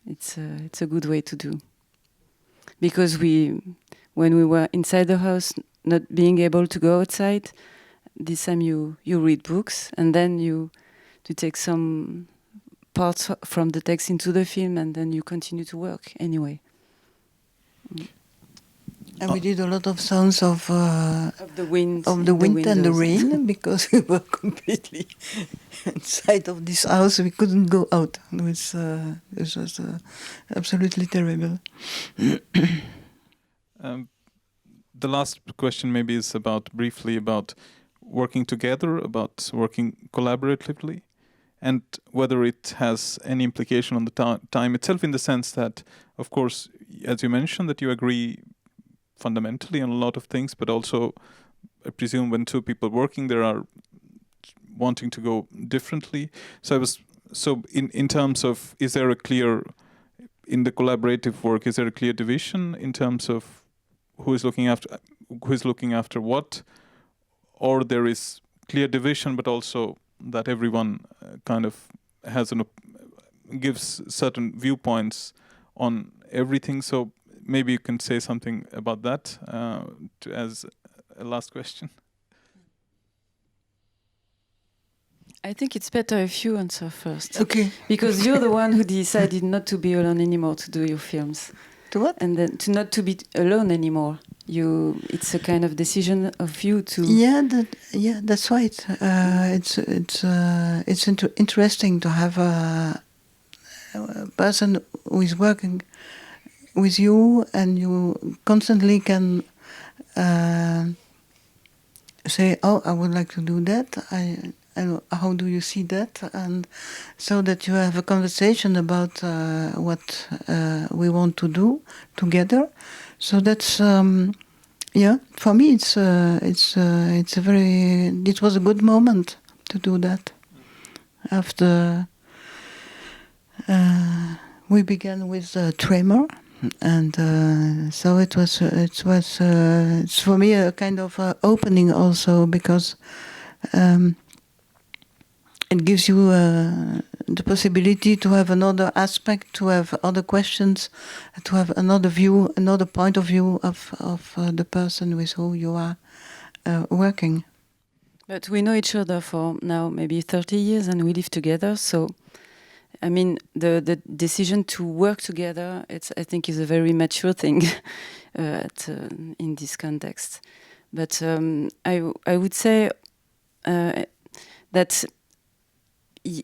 It's a good way to do, because when we were inside the house, not being able to go outside, this time you read books, and then you take some parts from the text into the film, and then you continue to work anyway. And we did a lot of sounds of the wind, and the rain, because we were completely inside of this house. We couldn't go out. It was absolutely terrible. The last question maybe is briefly about working together, about working collaboratively, and whether it has any implication on the time itself, in the sense that, of course, as you mentioned, that you agree fundamentally on a lot of things, but also, I presume, when two people working, there are wanting to go differently. So in terms of, is there a clear, in the collaborative work, is there a clear division in terms of who is looking after what, or there is clear division, but also that everyone kind of has gives certain viewpoints on everything? So maybe you can say something about that as a last question. I think it's better if you answer first. Okay. Because you're the one who decided not to be alone anymore to do your films. To what? And then to not to be alone anymore. It's a kind of decision of you to. Yeah, that's right. It's interesting to have a person who is working with you, and you constantly can say, "Oh, I would like to do that. And how do you see that?" And so that you have a conversation about what we want to do together. So that's for me. It was a good moment to do that. After we began with Tremor, and so it's for me a kind of opening also, because it gives you the possibility to have another aspect, to have other questions, to have another view, another point of view of the person with who you are working. But we know each other for now maybe 30 years, and we live together. So, I mean, the decision to work together, I think, is a very mature thing in this context. But I would say that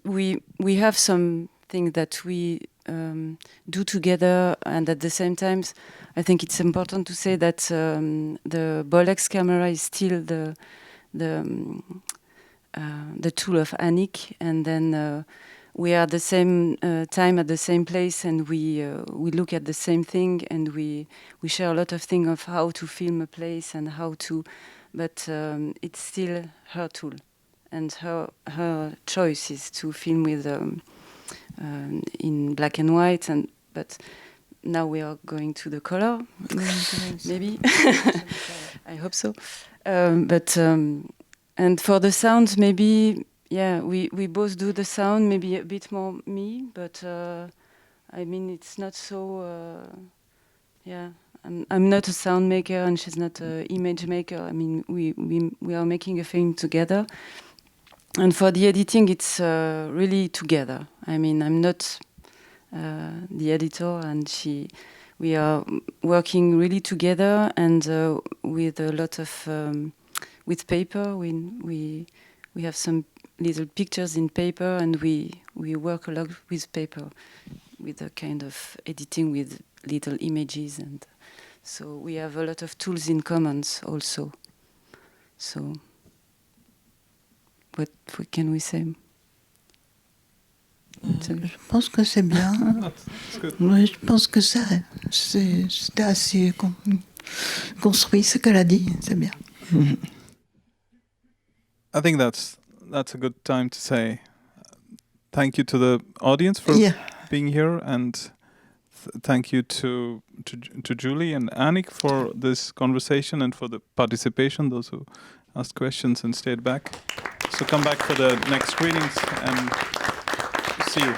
we have something that we do together, and at the same time, I think it's important to say that the Bolex camera is still the tool of Annik, and then we are at the same time at the same place, and we look at the same thing, and we share a lot of things of how to film a place and how to, but it's still her tool. And her choice is to film with in black and white, but now we are going to the color, maybe. I hope so. And for the sound, maybe we both do the sound, maybe a bit more me, but I mean it's not so. I'm not a sound maker, and she's not an image maker. I mean we are making a film together. And for the editing, it's really together. I mean, I'm not the editor, and we are working really together, and with a lot of with paper. We have some little pictures in paper, and we work a lot with paper, with a kind of editing with little images, and so we have a lot of tools in common also. So. What can we say? Je pense que c'est bien. Oui, je pense que c'était assez construit ce qu'elle a dit. C'est bien. I think that's a good time to say thank you to the audience for being here, and thank you to Julie and Annik for this conversation and for the participation, those who asked questions and stayed back. So come back for the next screenings, and see you.